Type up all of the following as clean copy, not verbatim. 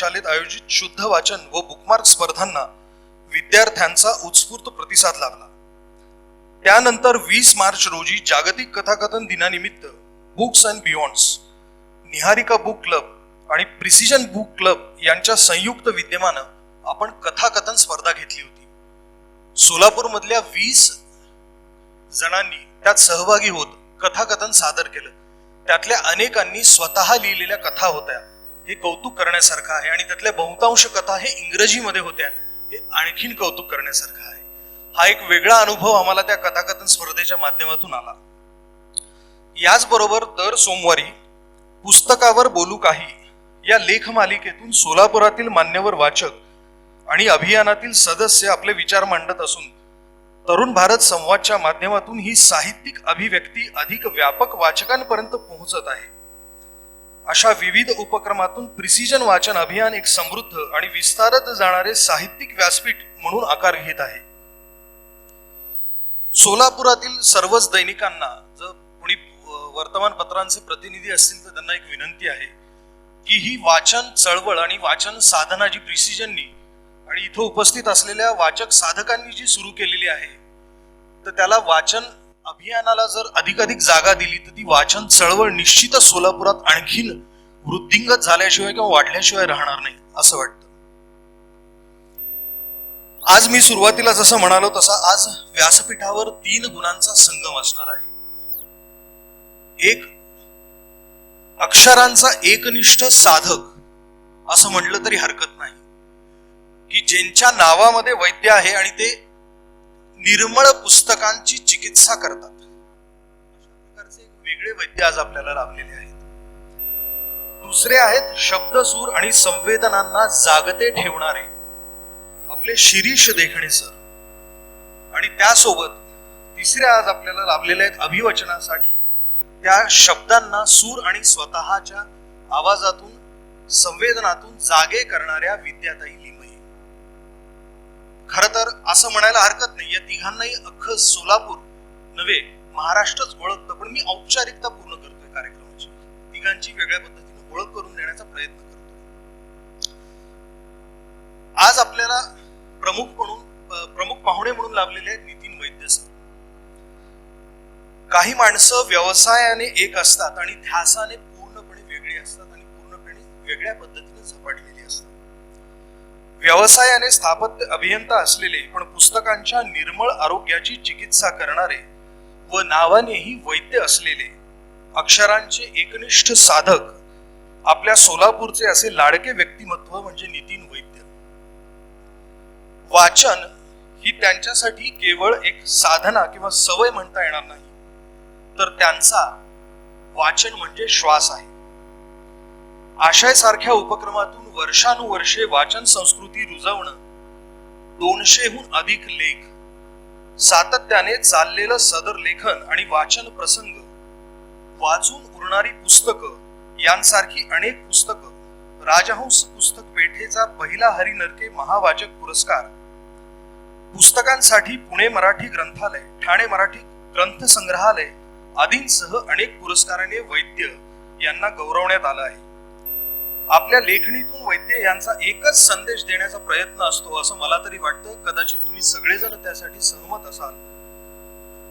शालेत आयोजित शुद्ध वाचन व बुकमार्क स्पर्धांना विद्यार्थ्यांचा उत्स्फूर्त प्रतिसाद लाभला. त्यानंतर 20 मार्च रोजी जागतिक कथाकथन दिनानिमित्त books and beyonds, Niharika book club आणि प्रिसिजन बुक क्लब यांच्या संयुक्त विद्यमानं आपण कथाकथन स्पर्धा घेतली होती. सोलापूर मधल्या 20 जणांनी त्यात सहभागी होत कथाकथन सादर केलं. त्यातल्या अनेकांनी स्वतः लिहिलेल्या कथा होत्या. हे कौतुक करण्यासारखं आहे आणि त्यातल्या बहुतांश कथा हे इंग्रजीमध्ये होत्या. हे आणखीन कौतुक करण्यासारखं आहे. हा एक वेगळा अनुभव आम्हाला त्या कथाकथन स्पर्धेच्या माध्यमातून आला. याचबरोबर दर सोमवारी पुस्तकावर बोलू काही या लेखमालिकेतून सोलापुरातील मान्यवर वाचक आणि अभियानातील सदस्य आपले विचार मांडत असून तरुण भारत संवादच्या माध्यमातून ही साहित्यिक अभिव्यक्ती अधिक व्यापक वाचकांपर्यंत पोहोचत आहे. अशा विविध उपक्रमातून प्रिसिजन वाचन अभियान एक समृद्ध आणि विस्तारत जाणारे साहित्यिक व्यासपीठ म्हणून आकार घेत आहे. सोलापुरातील सर्वच दैनिकांना, जर कोणी वर्तमानपत्रांचे प्रतिनिधी असतील तर त्यांना एक विनंती आहे की ही वाचन चळवळ आणि वाचन साधना जी प्रिसिजननी आणि इथं उपस्थित असलेल्या वाचक साधकांनी जी सुरू केलेली आहे, तर त्याला वाचन अभियानाला जर अधिकाधिक जागा दिली तर ती वाचन चळवळ निश्चितच सोलापुरात आणखीन वृद्धिंगत झाल्याशिवाय किंवा वाढल्याशिवाय राहणार नाही असं वाटतं. आज मी सुरुवातीला जसं म्हणालो तसा आज व्यासपीठावर 3 गुणांचा संगम असणार आहे. एक, अक्षरांचा एकनिष्ठ साधक असं म्हटलं तरी हरकत नाही, की ज्यांच्या नावामध्ये वैद्य आहे आणि ते निर्मळ पुस्तकांची चिकित्सा करतात. अशा प्रकारचे एक वेगळे वैद्य आज आपल्याला लाभलेले आहेत. दुसरे आहेत शब्दसूर आणि संवेदनांना जागते ठेवणारे आपले शिरीष देखणे सर. आणि त्यासोबत तिसरे आज आपल्याला लाभलेले आहेत अभिवचनासाठी त्या शब्दांना सूर आणि स्वतःच्या आवाजातून संवेदनातून जागे करणाऱ्या विद्याताई लिमये. खर तर असं म्हणायला हरकत नाही, या तिघांनाही अख्खं सोलापूर नव्हे महाराष्ट्रच ओळखतं, पण मी औपचारिकता पूर्ण करतोय कार्यक्रमाची. तिघांची वेगळ्या पद्धतीने ओळख करून देण्याचा प्रयत्न करतोय. आज आपल्याला प्रमुख पाहुणे म्हणून लाभलेले आहेत नितीन वैद्य सर. काही माणसं व्यवसायाने एक असतात आणि ध्यासाने पूर्णपणे वेगळी असतात आणि पूर्णपणे वेगळ्या पद्धतीने झपाटलेली असतात. व्यवसायाने स्थापत्य अभियंता असलेले पण पुस्तकांच्या निर्मळ आरोग्याची चिकित्सा करणारे व नावानेही वैद्य असलेले अक्षरांचे एकनिष्ठ साधक आपल्या सोलापूरचे असे लाडके व्यक्तिमत्व म्हणजे नितीन वैद्य. वाचन ही त्यांच्यासाठी केवळ एक साधना किंवा सवय म्हणता येणार नाही, तर त्यांचा वाचन म्हणजे श्वास आहे. आशय सारख्या उपक्रमातून वर्षानुवर्षे वाचन संस्कृती रुजवणं, 200हून अधिक लेख, सातत्याने चाललेलं सदर लेखन आणि वाचन प्रसंग, वाचून उरणारी पुस्तकं यांसारखी अनेक पुस्तकं, राजहंस पुस्तक पेठेचा पहिला हरिनरके महावाचक पुरस्कार, पुस्तकांसाठी पुणे मराठी ग्रंथालय, ठाणे मराठी ग्रंथ संग्रहालय आदींसह अनेक पुरस्काराने वैद्य यांना गौरवण्यात आलं आहे. आपल्या लेखणीतून वैद्य यांचा एकच संदेश देण्याचा प्रयत्न असतो असं मला तरी वाटतं. कदाचित तुम्ही सगळेजण त्यासाठी सहमत असाल.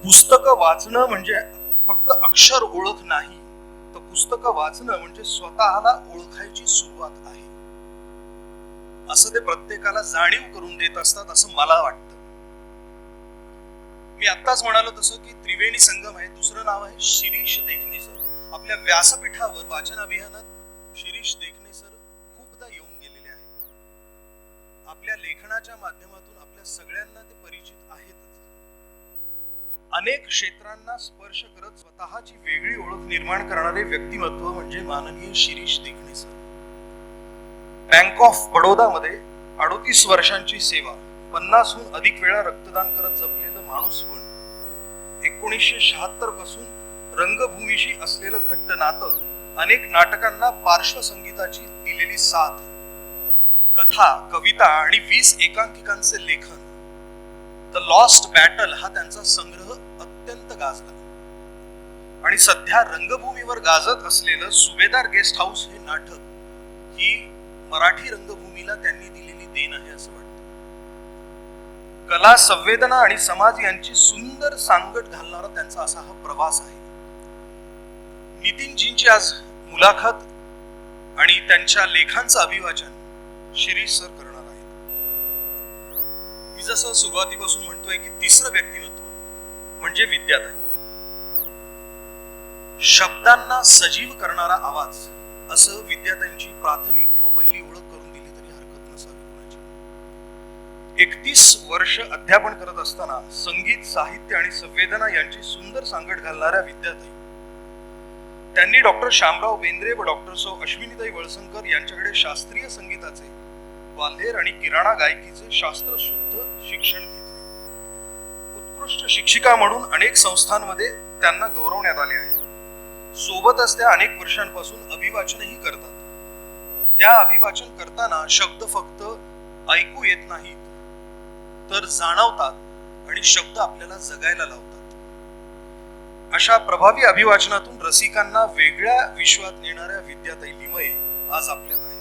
पुस्तकं वाचणं म्हणजे फक्त अक्षर ओळख नाही, तर पुस्तकं वाचणं म्हणजे स्वतःला ओळखायची सुरुवात आहे असं ते प्रत्येकाला जाणीव करून देत असतात असं मला वाटतं. मी आत्ताच म्हणालो तसं की त्रिवेणी संगम आहे. दुसरं नाव आहे शिरीष देखणे सर. आपल्या व्यासपीठावर वाचन अभियानात शिरीष देखणे सर खूपदा येऊन गेलेले आहेत. आपल्या लेखनाच्या माध्यमातून आपल्या सगळ्यांना ते परिचित आहेतच. अनेक क्षेत्रांना स्पर्श करत स्वतःची वेगळी ओळख निर्माण करणारे व्यक्तिमत्व म्हणजे माननीय शिरीष देखणे सर. बँक ऑफ बडोदा मध्ये 38 वर्षांची सेवा, 50हून अधिक वेळा रक्तदान करत जपलेलं माणूस पण, 1976 पासून रंगभूमीशी असलेलं घट्ट नातं, अनेक नाटकांना पार्श्वसंगीताची दिलेली साथ, कथा, कविता आणि 20 एकांकिकांचे लेखन. द लॉस्ट बॅटल हा त्यांचा संग्रह अत्यंत गाजला. आणि सध्या रंगभूमीवर गाजत असलेलं सुभेदार गेस्ट हाऊस हे नाटक ही मराठी रंगभूमीला त्यांनी दिलेली देण आहे असं वाटतं. कला, संवेदना आणि समाज यांची सुंदर सांगड घालणारा त्यांचा असा हा प्रवास आहे. नितीनजींची आज मुलाखत आणि त्यांच्या लेखांचं अभिवाचन शिरीष सर करणार आहेत. मी जसं सुरुवातीपासून म्हणतोय की तिसरं व्यक्तिमत्व म्हणजे विद्याताई. शब्दांना सजीव करणारा आवाज असं विद्याताईंची प्राथमिक किंवा पहिली ओळख करून दिली तरी हरकत नसावी कोणाची. 31 वर्ष अध्यापन करत असताना संगीत, साहित्य आणि संवेदना यांची सुंदर सांगड घालणाऱ्या विद्याताई त्यांनी डॉक्टर शामराव बेंद्रे व डॉक्टर सौ अश्विनीताई वळसंकर यांच्याकडे शास्त्रीय संगीताचे, ग्वाल्हेर आणि किराणा गायकीचे शास्त्रशुद्ध शिक्षण घेतले. उत्कृष्ट शिक्षिका म्हणून अनेक संस्थांमध्ये त्यांना गौरवण्यात आले आहे. सोबतच त्या अनेक वर्षांपासून अभिवाचनही करतात. त्या अभिवाचन करताना शब्द फक्त ऐकू येत नाहीत तर जाणवतात आणि शब्द आपल्याला जगायला लावतात. अशा प्रभावी अभिवाचनातून रसिकांना वेगळ्या विश्वात नेणाऱ्या विद्याताई लिमये आज आपल्यात आहेत.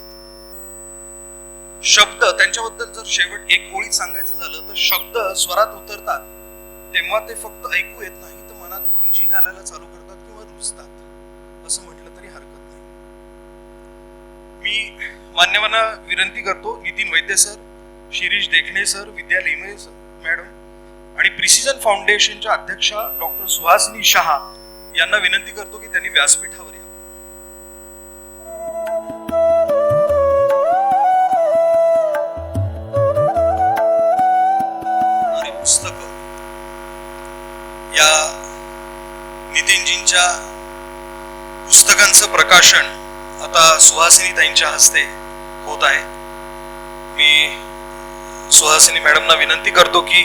शब्द त्यांच्याबद्दल जर शेवट एक ओळीत सांगायचं झालं तर शब्द स्वरात उतरतात तेव्हा ते फक्त ऐकू येत नाही तर मनात रुंजी घालायला चालू करतात किंवा रुजतात असं म्हटलं तरी हरकत नाही. मी मान्यवांना विनंती करतो, नितीन वैद्य सर, शिरीष देखणे सर, विद्या लिमये मॅडम आणि प्रिसिजन फाउंडेशनच्या अध्यक्षा डॉक्टर सुहासिनी शहा यांना विनंती करतो की त्यांनी व्यासपीठावर यावं. आणि पुस्तक या नितीनजींच्या पुस्तकांचं प्रकाशन आता सुहासिनी ताईंच्या हस्ते होत आहे. मी सुहासिनी मॅडमना विनंती करतो की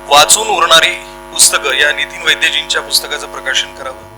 वाचून उरणारी पुस्तकं या नितीन वैद्यजींच्या पुस्तकाचं प्रकाशन करावं.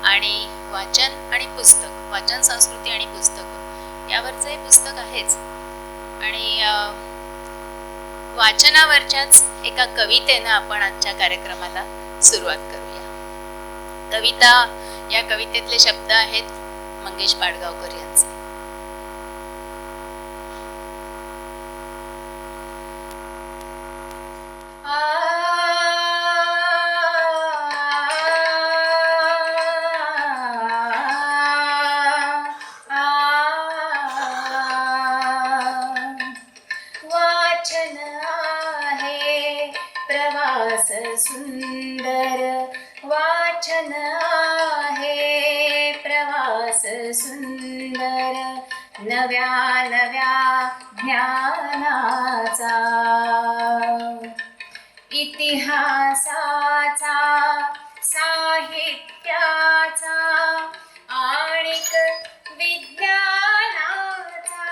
आणि वाचन संस्कृती आणि पुस्तक यावरचं हे पुस्तक आहेच. आणि वाचनावरच्याच एका कवितेनं आपण आजच्या कार्यक्रमाला सुरुवात करूया. या कवितेतले शब्द आहेत मंगेश पाडगावकर यांचे. सुंदर वाचन आहे प्रवास सुंदर नव्या नव्या ज्ञानाचा इतिहासाचा साहित्याचा आणिक विज्ञानाचा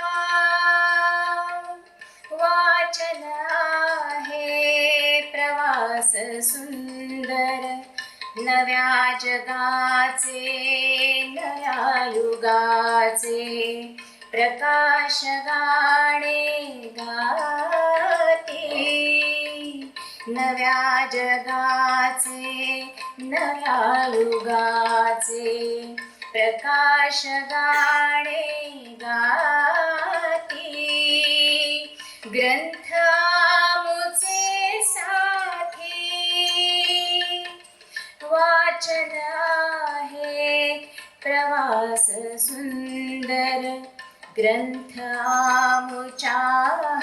वाचन आहे प्रवास सुंदर नव्या जगाचे नव्या युगाचे प्रकाश गाणे गाते नव्या जगाचे नव्या युगाचे प्रकाश गाणे गाते ग्रंथ आमुचे साथी वाचन आहे प्रवास सुंदर ग्रंथ आमुच्या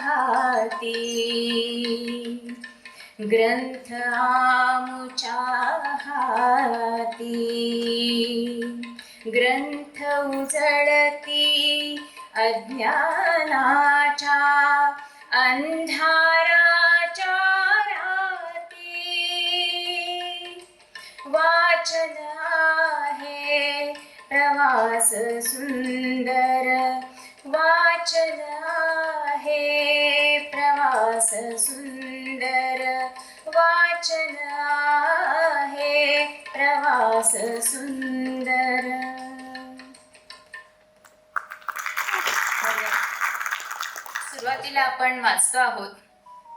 हाती ग्रंथ आमुच्या हाती, ग्रंथ उजळती अज्ञानाच्या अंधाराच्या राती, वाचन आहे प्रवास सुंदर, वाचन आहे प्रवास सुंदर, वाचन आहे प्रवास सुंदर. सुरुवातीला आपण वाचतो आहोत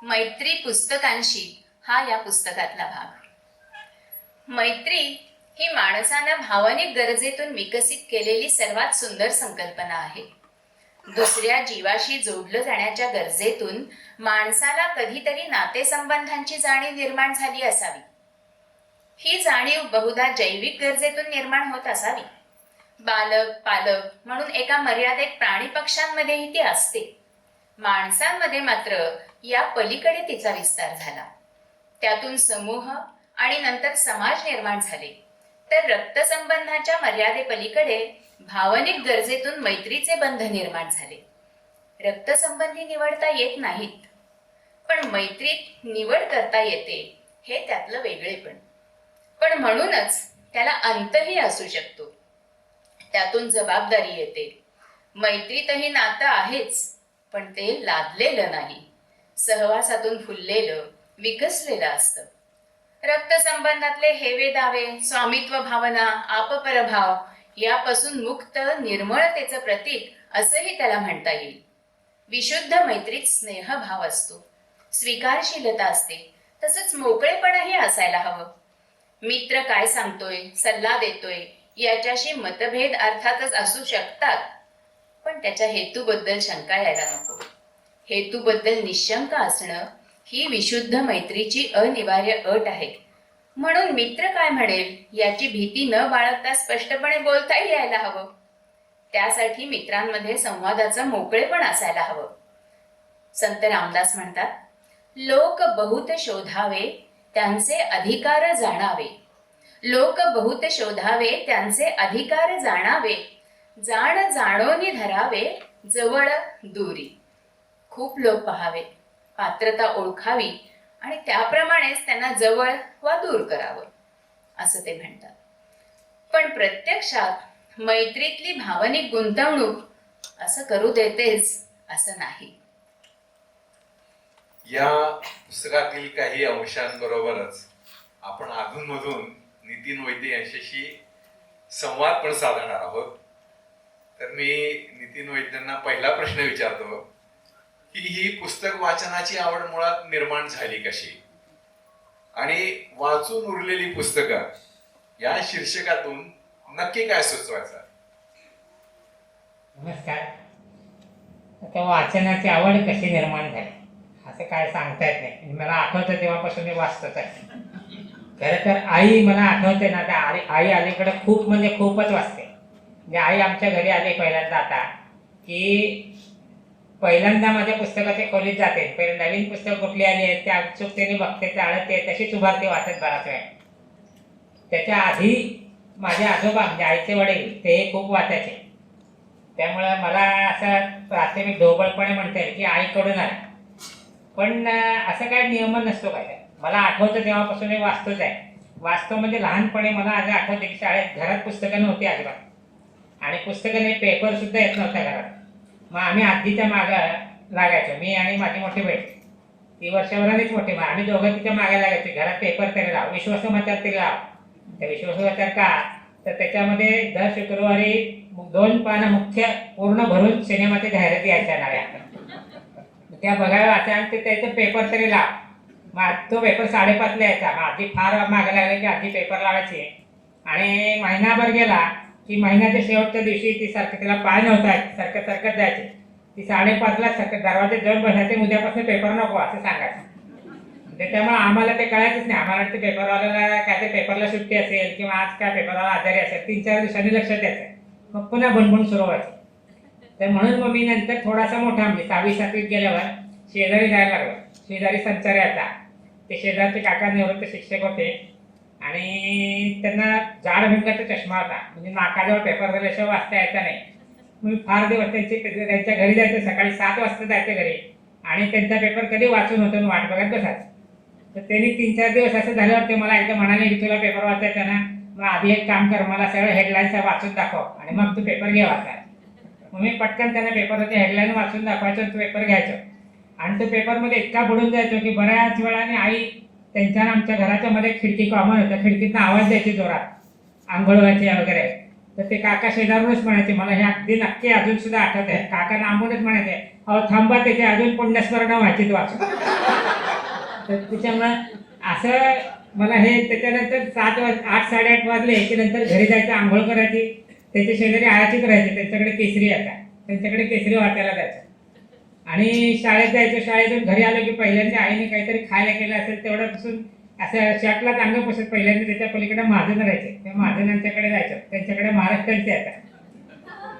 मैत्री पुस्तकांशी हा या पुस्तकातला भाग. मैत्री ही माणसानं भावनिक गरजेतून विकसित केलेली सर्वात सुंदर संकल्पना आहे. दुसऱ्या जीवाशी जोडलं जाण्याच्या गरजेतून माणसाला कधीतरी नातेसंबंधांची जाणीव निर्माण झाली असावी. ही जाणीव बहुधा जैविक गरजेतून निर्माण होत असावी. बालक पालक म्हणून एका मर्यादित प्राणी पक्ष्यांमध्येही ती असते. माणसांमध्ये मात्र या पलीकडे तिचा विस्तार झाला. त्यातून समूह आणि नंतर समाज निर्माण झाले. तर रक्तसंबंधाच्या मर्यादेपलीकडे भावनिक गरजेतून मैत्रीचे बंध निर्माण झाले. रक्तसंबंधी निवडता येत नाहीत, पण मैत्रीत निवड करता येते, हे त्यातलं वेगळेपण. पण म्हणूनच त्याला अंतही असू शकतो. त्यातून जबाबदारी येते. मैत्रीतही नातं आहेच, पण ते लादलेलं नाही, सहवासातून फुललेलं विकसलेलं असतं. रक्तसंबंधातले हेवे दावे, स्वामित्व भावना, आपपरभाव यापासून मुक्त निर्मळतेचं प्रतीक असंही त्याला म्हणता येईल. विशुद्ध मैत्रीत स्नेहभाव असतो, स्वीकारशीलता असते, तसंच मोकळेपणही असायला हवं. मित्र काय सांगतोय, सल्ला देतोय याच्याशी मतभेद अर्थातच असू शकतात, पण त्याच्या हेतूबद्दल शंका यायला नको. हेतूबद्दल निशंक असणं ही विशुद्ध मैत्रीची अनिवार्य अट आहे. म्हणून मित्र काय म्हणेल याची भीती न बाळगता स्पष्टपणे बोलताही यायला हवं. त्यासाठी मित्रांमध्ये संवादाचं मोकळेपण असायला हवं. संत रामदास म्हणतात, लोक बहुत शोधावे त्यांचे अधिकार जाणावे, लोक बहुत शोधावे त्यांचे अधिकार जाणावे, जाण जाणोनी धरावे जवळ दुरी. खूप लोक पहावे, पात्रता ओळखावी आणि त्याप्रमाणेच त्यांना जवळ वा दूर करावं, असं ते म्हणतात. पण प्रत्यक्षात मैत्रीतली भावनिक गुंतवणूक असं करू देतेच असं नाही. या पुस्तकातील काही अंशांबरोबरच आपण अधूनमधून नितीन वैद्य यांच्याशी संवाद पण साधणार आहोत. तर मी नितीन वैद्यांना पहिला प्रश्न विचारतो की ही पुस्तक वाचनाची आवड मुळात निर्माण झाली कशी, आणि वाचून उरलेली पुस्तकं या शीर्षकातून नक्की काय सुचवायचं? नमस्कार. आता वाचनाची आवड कशी निर्माण झाली असं काय सांगता येत नाही. मला आठवतं तेव्हापासून मी वाचतोच आहे. खरं तर आई मला आठवते ना, त्या आई अलीकडे खूप म्हणजे खूपच वाचते. म्हणजे आई आमच्या घरी आली पहिल्यांदा आता की पहिल्यांदा माझ्या पुस्तकाच्या खोलीत जाते. पहिले नवीन पुस्तक कुठली आली आहे त्या उत्सुकतेने बघते, चाळते, तशीच उभारते वाचत बराच वेळ. त्याच्या आधी माझे आजोबा म्हणजे आईचे वडील ते खूप वाचायचे. त्यामुळं मला असं प्राथमिक ढोबळपणे म्हणता येईल की आईकडून आलं. पण असं काय नियमन नसतो काय. मला आठवतं तेव्हापासून मी वाचतोच आहे. वाचतो म्हणजे लहानपणी मला आज आठवते की शाळेत घरात पुस्तकं नव्हती अजिबात, आणि पुस्तकं नाही, पेपर सुद्धा येत नव्हता घरात. मग आम्ही आजीच्या मागं लागायचो, मी आणि माझी मोठी बहीण. ती वर्षभरानेच मोठी, मग आम्ही दोघं तिच्या मागे लागायचो. घरात पेपर तरी लाव, विश्वसमाचार तरी लाव. त्या विश्वसमाचार का तर त्याच्यामध्ये दर शुक्रवारी 2 पानं मुख्य पूर्ण भरून सिनेमाच्या जाहिराती यायच्या नव्या, त्या बघायला वाचा, आणि ते त्याचं पेपर तरी लाव. मग तो पेपर 5:30ला यायचा. मग आजी फार मागे लागले की आजी पेपर लावायची, आणि महिनाभर गेला की महिन्याच्या शेवटच्या दिवशी ती सारखं, तिला पाय नव्हता, सारखं जायचे. ती 5:30ला सारखं दरवाज्यात जाऊन बसायचे, उद्यापासून पेपर नको असं सांगायचं. त्याच्यामुळे आम्हाला ते कळायचंच नाही. आम्हाला ते पेपरवाल्याला काय, ते पेपरला सुट्टी असेल किंवा आज काय पेपरवाला आजारी असेल, 3-4 दिवसांनी लक्षात द्यायचं. मग पुन्हा भणभण सुरू व्हायची. तर म्हणून मग मी नंतर थोडासा मोठा म्हणजे 6वी-7वीत गेल्यावर शेजारी जायला लागलो. शेजारी संचार यायचा, ते शेजारचे काका निवृत्त शिक्षक होते आणि त्यांना जाड भिंगाचा चष्मा होता, म्हणजे नाकाजवळ पेपर झाल्याशिवाय वाचता यायचा नाही. मी फार दिवस त्यांच्या घरी जायचं, सकाळी 7 वाजता जायचं घरी आणि त्यांचा पेपर कधी वाचून होतो आणि वाट बघत बसायचं. तर त्यांनी 3-4 दिवस असं झाल्यावर ते मला एकदा म्हणाले की तुला पेपर वाचायचा ना, मग आधी एक काम कर, मला सगळं हेडलाईन्स वाचून दाखव आणि मग तू पेपर घे वाचायला. मग मी पटकन त्यांना पेपरवरती हेडलाईन वाचून दाखवायचो, तो पेपर घ्यायचो आणि तो पेपरमध्ये इतका बुडून जायचो की बऱ्याच वेळाने आई त्यांच्या आमच्या घराच्या मध्ये खिडकी कॉमन होत्या, खिडकीतनं आवाज द्यायची जोरात, आंघोळ व्हायची वगैरे. तर ते काका शेजारूनच म्हणायचे, मला हे अगदी नक्की अजून सुद्धा आठवत आहे, काका लांबूनच म्हणायचे, अहो थांबा त्याचे अजून पुण्यस्मरण व्हायची वाचून. तर त्याच्यामुळं असं मला हे त्याच्यानंतर 8-8:30 वाजले की नंतर घरी जायचं, आंघोळ करायची, त्याच्या शेजारी आयाचीच राहायची, त्यांच्याकडे केसरी आता, त्यांच्याकडे केसरी वाचायला जायचं आणि शाळेत जायचं. शाळेतून घरी आलो की पहिल्यांदा आईने काहीतरी खायला केलं असेल तेवढ्यापासून असं शर्टला चांगलं पुसत पहिल्यांदा त्याच्या पलीकडे महाजन राहायचे, त्या महाजनांच्याकडे जायचं, त्यांच्याकडे महाराष्ट्रांचे येतात.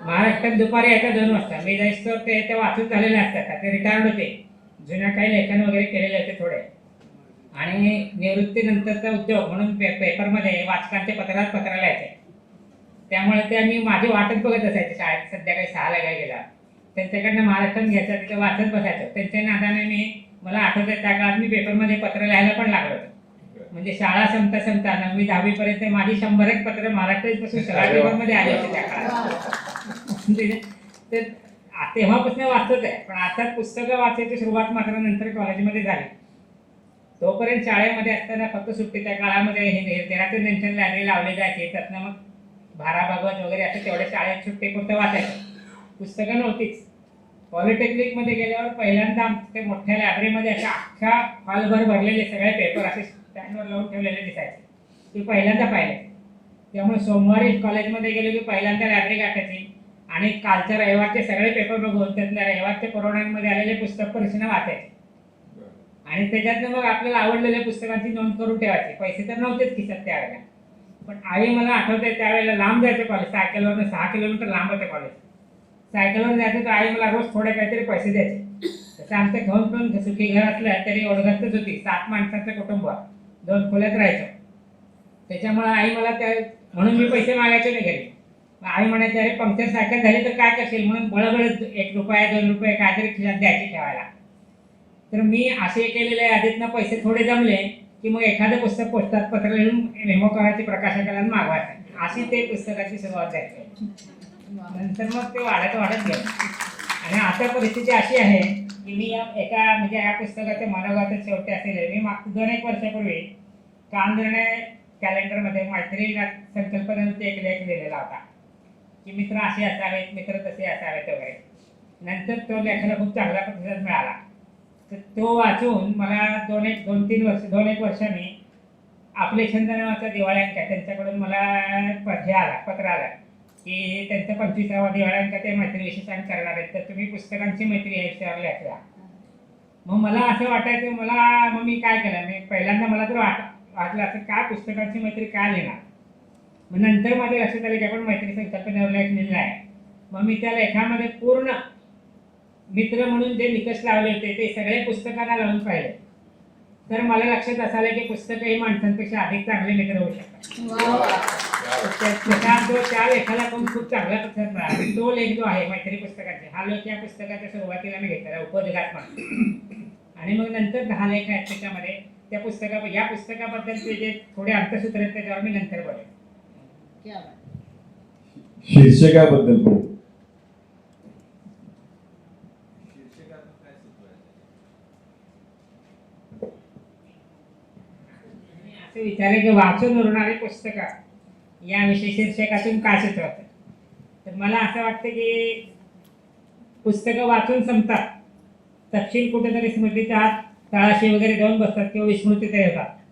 महाराष्ट्रात दुपारी यायचा 2 वाजता, मी जायचो ते वाचून झालेले असतात, ते रिटायर्ड होते, जुन्या काही लेखन वगैरे केलेले होते थोडे. आणि निवृत्तीनंतरचा उद्योग म्हणून पेपरमध्ये वाचकांचे पत्राला यायचे, त्यामुळे ते मी माझी वाटच बघत असायचे. शाळेत संध्याकाळी 6ला काय गेला त्यांच्याकडनं महाराष्ट्रात घ्यायचं, तिथे वाचत बसायचं. त्यांच्या नादाने मला आठवतं त्या काळात मी पेपरमध्ये पत्र लिहायला पण लागलो होतो. म्हणजे शाळा संपता 9वी-10वी पर्यंत माझी 100 पत्र महाराष्ट्रापासून सगळ्या पेपरमध्ये आले होते त्या काळात. तर तेव्हापासून वाचतच आहे, पण आता पुस्तकं वाचायची सुरुवात मात्र नंतर कॉलेजमध्ये झाली. तोपर्यंत शाळेमध्ये असताना फक्त सुट्टीच्या काळामध्ये हे तेराचे नेशन लायब्ररी लावले जायचे, त्यातनं मग भारा भागवत वगैरे असं तेवढ्या शाळेत सुट्टीपुरतं वाचायचं, पुस्तकं नव्हतीच. पॉलिटेक्निकमध्ये गेल्यावर पहिल्यांदा ते मोठ्या लायब्ररीमध्ये अशा अख्ख्या हॉलभर भरलेले सगळे पेपर असे स्टँडवर लावून ठेवलेले दिसायचे, ते पहिल्यांदा पाहिले. त्यामुळे सोमवारी कॉलेजमध्ये गेलो की पहिल्यांदा लायब्ररी गाठायची आणि कालच्या रविवारचे सगळे पेपर बघून त्यातल्या रविवारच्या पुरवण्यांमध्ये आलेले पुस्तक परिक्षेनं वाचायचे आणि त्याच्यातनं मग आपल्याला आवडलेल्या पुस्तकांची नोंद करून ठेवायची. पैसे तर नव्हतेच खिशात त्यावेळेला, पण आई मला आठवते त्यावेळेला लांब जायचं कॉलेज, सायकलवरनं 6 किलोमीटर लांब होते कॉलेज. सायकलवर जायचं तर आई मला रोज थोडे काहीतरी पैसे द्यायचे. तसं आमचं घेऊन पण सुखी घर असलं तरी ओळखतच होती, 7 माणसाचं कुटुंब, 2 खोल्यात राहायचं. त्याच्यामुळे आई मला त्या म्हणून मी पैसे मागायचे नाही घरी. आई म्हणायचे, अरे पंक्चर सायकल झाली तर काय करशील, म्हणून बळबळ 1 रुपया 2 रुपये काहीतरी खिशात द्यायचे ठेवायला. तर मी असे केलेले आधीतनं पैसे थोडे जमले की मग एखादं पुस्तक पोस्टात पत्र लिहून मेमो करायची, प्रकाशकाला मागवायचं, अशी ते पुस्तकाची सुरुवात झाली. नंतर मग ते वाढत गेलं आणि आता परिस्थिती अशी आहे की मी या पुस्तकाच्या मनोगत शेवटी असेल, मी मागच्या 2-1 वर्षापूर्वी कांदणे कॅलेंडरमध्ये मैत्री संकल्पनेवरती एक लेख लिहिलेला होता की मित्र असे असावेत, मित्र तसे असावेत वगैरे. नंतर तो लेखाला खूप चांगला प्रतिसाद मिळाला. तर तो वाचून मला 2-1 वर्षांनी आपले छंद नावाचा दिवाळी अंक त्यांच्याकडून मला पत्र आला की त्यांचा 25वा दिवाळी अंक ते मैत्रीविषयी करणार आहेत, तर तुम्ही पुस्तकांची मैत्री या विषयावर लिहा. मग मला असं वाटायचं, मग मी काय केलं, मी पहिल्यांदा मला तर वाटलं असं काय पुस्तकांची मैत्री काय लिहिणार. मग नंतर माझ्या लक्षात आलं की आपण मैत्री संकल्पनेवर लेख लिहिला आहे. मग मी त्या लेखामध्ये पूर्ण मित्र म्हणून जे निकष लावले होते ते सगळे पुस्तकांना लावून पाहिले, तर मला लक्षात असं की पुस्तकही माणसांपेक्षा अधिक चांगले मित्र होऊ शकतात. त्या लेखाला पण खूप चांगला प्रतिसाद मिळाला. तो लेख जो आहे मैत्री पुस्तकाचे, हा लेख या पुस्तकाच्या सुरुवातीला मी घेतलेला उपोद्घात म्हणून, आणि मग नंतर 10 लेख आहेत त्याच्यामध्ये. या पुस्तकाबद्दलचे जे थोडे अंतसूत्र आहेत त्याच्यावर मी नंतर बोलेन. शीर्षकाबद्दल बोल. असे विचारले की वाचून उरणारी पुस्तकं याविषयी शीर्षकातून काय सुचवतं. तर मला असं वाटतं की पुस्तकं वाचून संपतात, तपशील कुठेतरी स्मृतीच्या तळाशी वगैरे जाऊन बसतात किंवा विस्मृतीत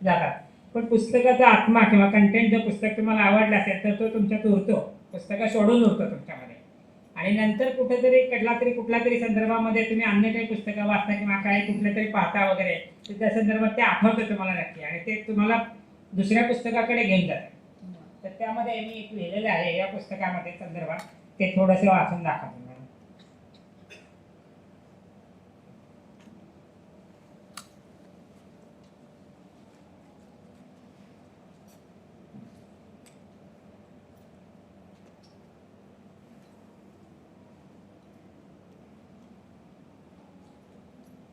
जातात, पण पुस्तकाचा आत्मा किंवा कंटेंट जर पुस्तक तुम्हाला आवडलं असेल तर तो तुमच्यात उरतो, पुस्तकं सोडून उरतो तुमच्यामध्ये. आणि नंतर कुठल्या तरी संदर्भामध्ये तुम्ही अन्य काही पुस्तकं वाचता किंवा काही कुठल्या तरी पाहता वगैरे, तर त्या संदर्भात ते आठवतं तुम्हाला नक्की आणि ते तुम्हाला दुसऱ्या पुस्तकाकडे घेऊन जातं. तर त्यामध्ये मी एक लिहिलेलं आहे या पुस्तकामध्ये संदर्भात, ते थोडंसं वाचून दाखवतो.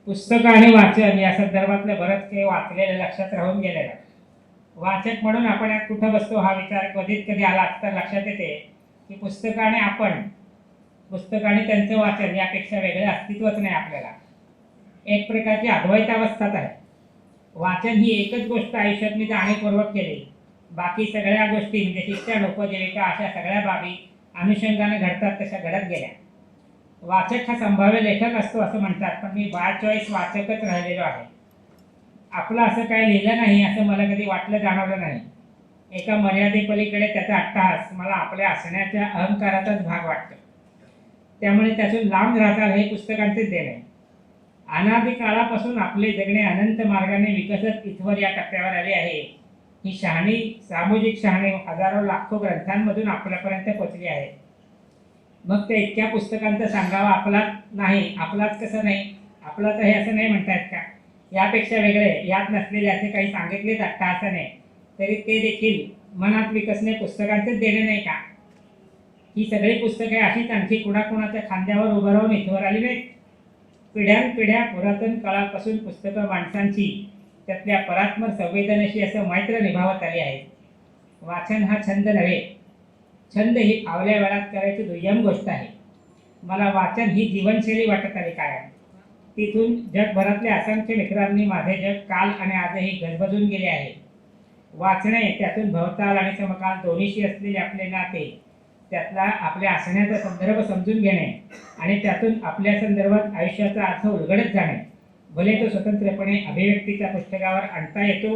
पुस्तकं आणि वाचन या संदर्भातलं बरंच काही वाचलेलं लक्षात राहून गेलेलं. वाचक म्हणून आपण यात कुठं बसतो हा विचार कधी आला तर लक्षात येते की पुस्तकं आणि आपण, पुस्तकं आणि त्यांचं वाचन यापेक्षा वेगळं अस्तित्वच नाही आपल्याला. एक प्रकारची अद्वैतावस्थाच आहे. वाचन ही एकच गोष्ट आयुष्यात मी जाणीवपूर्वक केली, बाकी सगळ्या गोष्टी म्हणजे शिक्षण, उपजीविका अशा सगळ्या बाबी अनुषंगाने घडतात तशा घडत गेल्या. वाचक हा संभाव्य लेखक असतो असं म्हणतात, पण मी बाय चॉईस वाचकच राहिलेलो आहे. आपलं असं काही लिहिलं नाही असं मला कधी वाटलं जाणवलं नाही. एका मर्यादेपलीकडे त्याचा अट्टहास मला आपल्या असण्याच्या अहंकाराचाच भाग वाटतो. त्यामुळे त्यातून लांब राहतात हे पुस्तकांचेच देणे. अनादी काळापासून आपले जगणे अनंत मार्गाने विकसत इथवर या टप्प्यावर आले आहे. ही शहाणी, सामाजिक शहाणी हजारो लाखो ग्रंथांमधून आपल्यापर्यंत पोचली आहे. मग त्या इतक्या पुस्तकांचं सांगावं आपलाच नाही, आपलाच कसं नाही, आपलाच आहे असं नाही म्हणतायत का? यापेक्षा वेगळे यात नसलेले असे काही सांगितलेच अट्टहासाने तरी ते देखील मनात विकसणे पुस्तकांचेच देणे नाही का? ही सगळी पुस्तके अशीच आणखी कुणाकुणाच्या खांद्यावर उभं राहून इथवर आली नाहीत. पिढ्यानपिढ्या पुरातन काळापासून पुस्तकं माणसांची त्यातल्या परात्पर संवेदनेशी असं मैत्र निभावत आली आहे. वाचन हा छंद नव्हे, छंद ही फावल्या वेळात करायची दुय्यम गोष्ट आहे. मला वाचन ही जीवनशैली वाटत आली कायम. तिथून जगभरातल्या असंख्य मित्रांनी माझे जग काल आणि आजही गजबजून गेले आहे. वाचणे, त्यातून भवताल आणि समकाल दोन्हीशी असलेले आपले नाते, त्यातला आपल्या असण्याचा संदर्भ समजून घेणे आणि त्यातून आपल्या संदर्भात आयुष्याचा अर्थ उलगडत जाणे, भले तो स्वतंत्रपणे अभिव्यक्तीच्या पुस्तकावर आणता येतो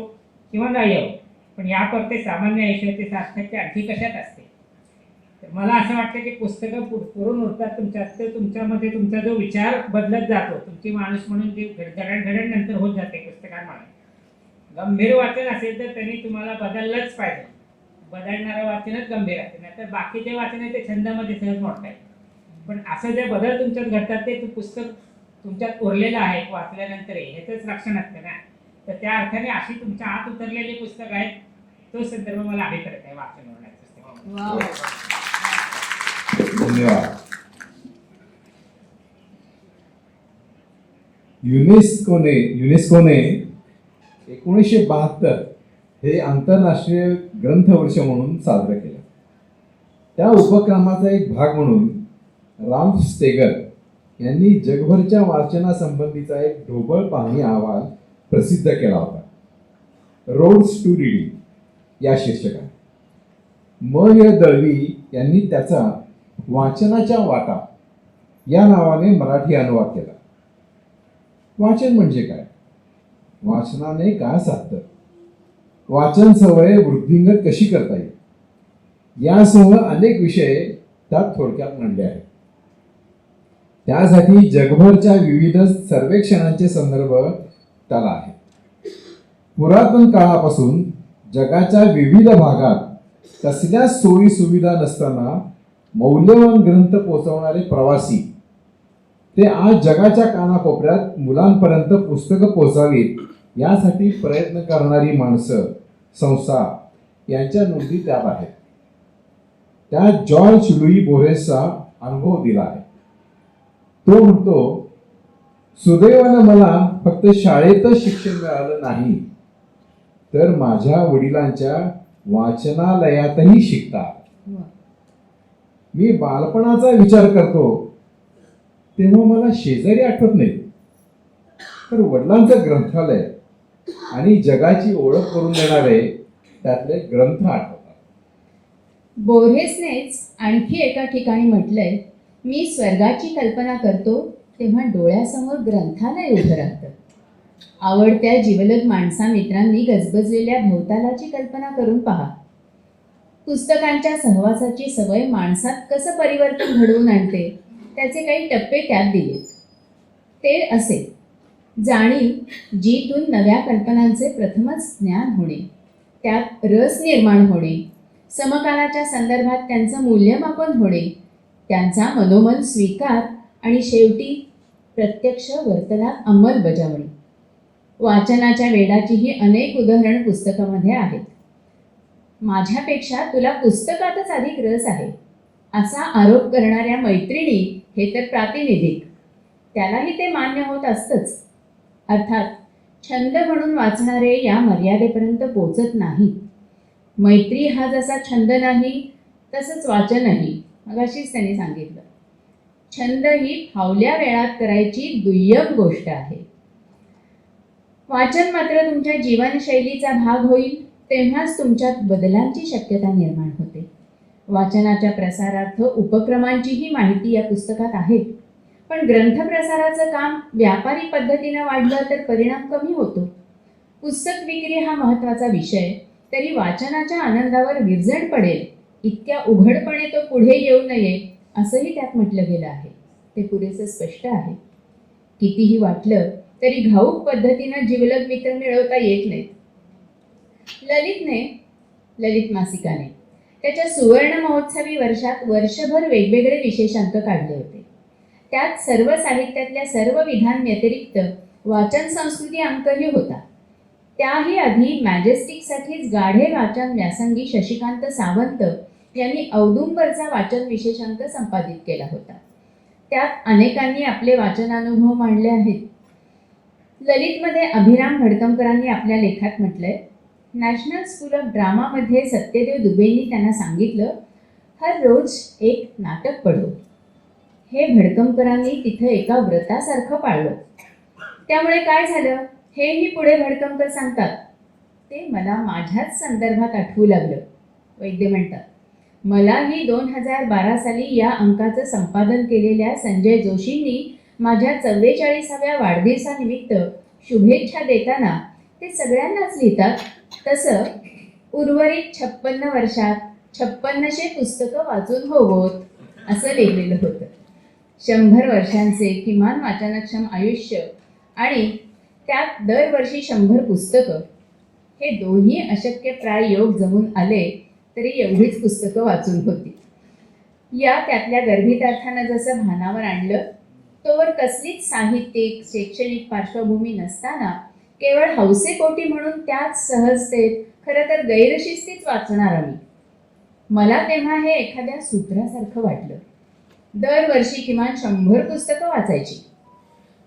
किंवा नाही येतो, पण यापुरते सामान्य आयुष्याची सार्थक्य आणखी कशात असते. तर मला असं वाटतं की पुस्तकं पुरून उरतात तुमच्यात, तर तुमच्यामध्ये तुमचा जो विचार बदलत जातो, तुमची माणूस म्हणून जी घडघडण नंतर होत जाते पुस्तकांमुळे. गंभीर वाचन असेल तर त्यांनी तुम्हाला बदललंच पाहिजे. बदलणारं वाचनच गंभीर असेल, नाही तर बाकी जे वाचन आहे ते छंदामध्ये सहज मोडता येईल. पण असं जे बदल तुमच्यात घडतात ते पुस्तक तुमच्यात उरलेलं आहे वाचल्यानंतरही, ह्याचंच लक्षण असतं ना. तर त्या अर्थाने अशी तुमच्या आत उतरलेली पुस्तक आहेत, तो संदर्भ मला अभिप्रेत आहे वाचन होण्याचा. धन्यवाद. युनेस्कोने 1972 हे आंतरराष्ट्रीय ग्रंथ वर्ष म्हणून साजरं केलं. त्या उपक्रमाचा एक भाग म्हणून राल्फ स्टेगर यांनी जगभरच्या वाचनासंबंधीचा एक ढोबळ पाहणी अहवाल प्रसिद्ध केला होता, रोड्स टू रीडिंग या शीर्षकाने. म. दळवी यांनी त्याचा वाचनाच्या वाटा या नावाने मराठी अनुवाद केला. वाचन म्हणजे काय? वाचनाने काय साधतं? वाचन सवय वृद्धिंगत कशी करता येईल? यासह अनेक विषय त्यात थोडक्यात मांडले आहेत. त्यासाठी जगभरच्या विविध सर्वेक्षणांचे संदर्भ त्याला आहे. पुरातन काळापासून जगाच्या विविध भागात कसल्याच सोयी सुविधा नसताना मौल्यवान ग्रंथ पोहोचवणारे प्रवासी ते आज जगाच्या कानाकोपऱ्यात मुलांपर्यंत पुस्तकं पोहोचावीत यासाठी प्रयत्न करणारी माणसं, संस्था यांच्या नोंदी त्यात आहेत. त्यात जॉर्ज लुई बोरेसचा अनुभव दिला आहे. तो म्हणतो, सुदैवानं मला फक्त शाळेतच शिक्षण मिळालं नाही, तर माझ्या वडिलांच्या वाचनालयातही शिकतात. मी बालपणाचा विचार करतो तेव्हा मला शेजारी आठवत नाही, तर वडिलांचं ग्रंथालय आणि जगाची ओळख करून देणारे त्यातले ग्रंथ आठवतात. बोर्हेसनेच आणखी एका ठिकाणी म्हटलंय, मी स्वर्गाची कल्पना करतो तेव्हा डोळ्यासमोर ग्रंथालय उभं राहतं. आवडत्या जिवलग माणसा मित्रांनी गजबजलेल्या भोवतालाची कल्पना करून पहा. पुस्तकांच्या सहवासाची सवय माणसात कसं परिवर्तन घडवून आणते त्याचे काही टप्पे त्यात दिले. ते असे: जाणीव, जीतून नव्या कल्पनांचे प्रथमच ज्ञान होणे, त्यात रस निर्माण होणे, समकालाच्या संदर्भात त्यांचं मूल्यमापन होणे, त्यांचा मनोमन स्वीकार आणि शेवटी प्रत्यक्ष वर्तनात अंमलबजावणी. वाचनाच्या वेडाचीही अनेक उदाहरणं पुस्तकामध्ये आहेत. माझ्यापेक्षा तुला पुस्तकातच अधिक रस आहे असा आरोप करणाऱ्या मैत्रिणी हे तर प्रातिनिधिक, त्यालाही ते मान्य होत असतंच. अर्थात छंद म्हणून वाचणारे या मर्यादेपर्यंत पोचत नाहीत. मैत्री हा जसा छंद नाही तसंच वाचनही, मगाशीच त्यांनी सांगितलं. छंद ही फावल्या वेळात करायची दुय्यम गोष्ट आहे. वाचन मात्र तुमच्या जीवनशैलीचा भाग होईल, तेव्हाच तुमच्यात बदलांची शक्यता निर्माण होते. वाचनाच्या प्रसारार्थ उपक्रमांचीही माहिती या पुस्तकात आहे. पण ग्रंथप्रसाराचं काम व्यापारी पद्धतीनं वाढलं तर परिणाम कमी होतो. पुस्तक विक्री हा महत्त्वाचा विषय, तरी वाचनाच्या आनंदावर विरजण पडेल इतक्या उघडपणे तो पुढे येऊ नये असंही त्यात म्हटलं गेलं आहे. ते पुरेसे स्पष्ट आहे. कितीही वाटलं तरी घाऊक पद्धतीनं जिवलग मित्र मिळवता येत नाहीत. ललित मासिकाने त्याच्या सुवर्ण महोत्सवी वर्षात वर्षभर वेगवेगळे विशेषांक काढले होते. त्यात सर्व साहित्यातल्या सर्व विधांव्यतिरिक्त वाचन संस्कृती अंकही होता. त्याही आधी मॅजेस्टिकसाठीच गाढे वाचन व्यासंगी शशिकांत सावंत यांनी औदुंबरचा वाचन विशेषांक संपादित केला होता. त्यात अनेकांनी आपले वाचनानुभव मांडले आहेत. ललितमध्ये अभिराम भडकमकरांनी आपल्या लेखात म्हटलंय, नॅशनल स्कूल ऑफ ड्रामामध्ये सत्यदेव दुबेंनी त्यांना सांगितलं, हर रोज एक नाटक पढो. हे भडकमकरांनी तिथं एका व्रतासारखं पाळलं. त्यामुळे काय झालं हेही पुढे भडकमकर सांगतात. ते मला माझ्याच संदर्भात आठवू लागलं. वैद्य म्हणतात, मलाही 2012 साली या अंकाचं संपादन केलेल्या संजय जोशींनी माझ्या 44व्या वाढदिवसानिमित्त शुभेच्छा देताना ते सगळ्यांनाच लिहितात तसं उर्वरित 56 वर्षात 5600 पुस्तकं वाचून होवोत असं लिहिलेलं होतं. 100 वर्षांचे किमान वाचनक्षम आयुष्य आणि त्यात दरवर्षी 100 पुस्तकं, हे दोन्ही अशक्यप्राय योग जमून आले तरी एवढीच पुस्तकं वाचून होती. या त्यातल्या गर्भितार्थानं जसं भानावर आणलं तोवर कसलीच साहित्यिक शैक्षणिक पार्श्वभूमी नसताना केवळ हौसेपोटी म्हणून त्याच सहजतेत, खरं तर गैरशिस्तीच वाचणारा मला तेव्हा हे एखाद्या सूत्रासारखं वाटलं. दरवर्षी किमान 100 पुस्तकं वाचायची.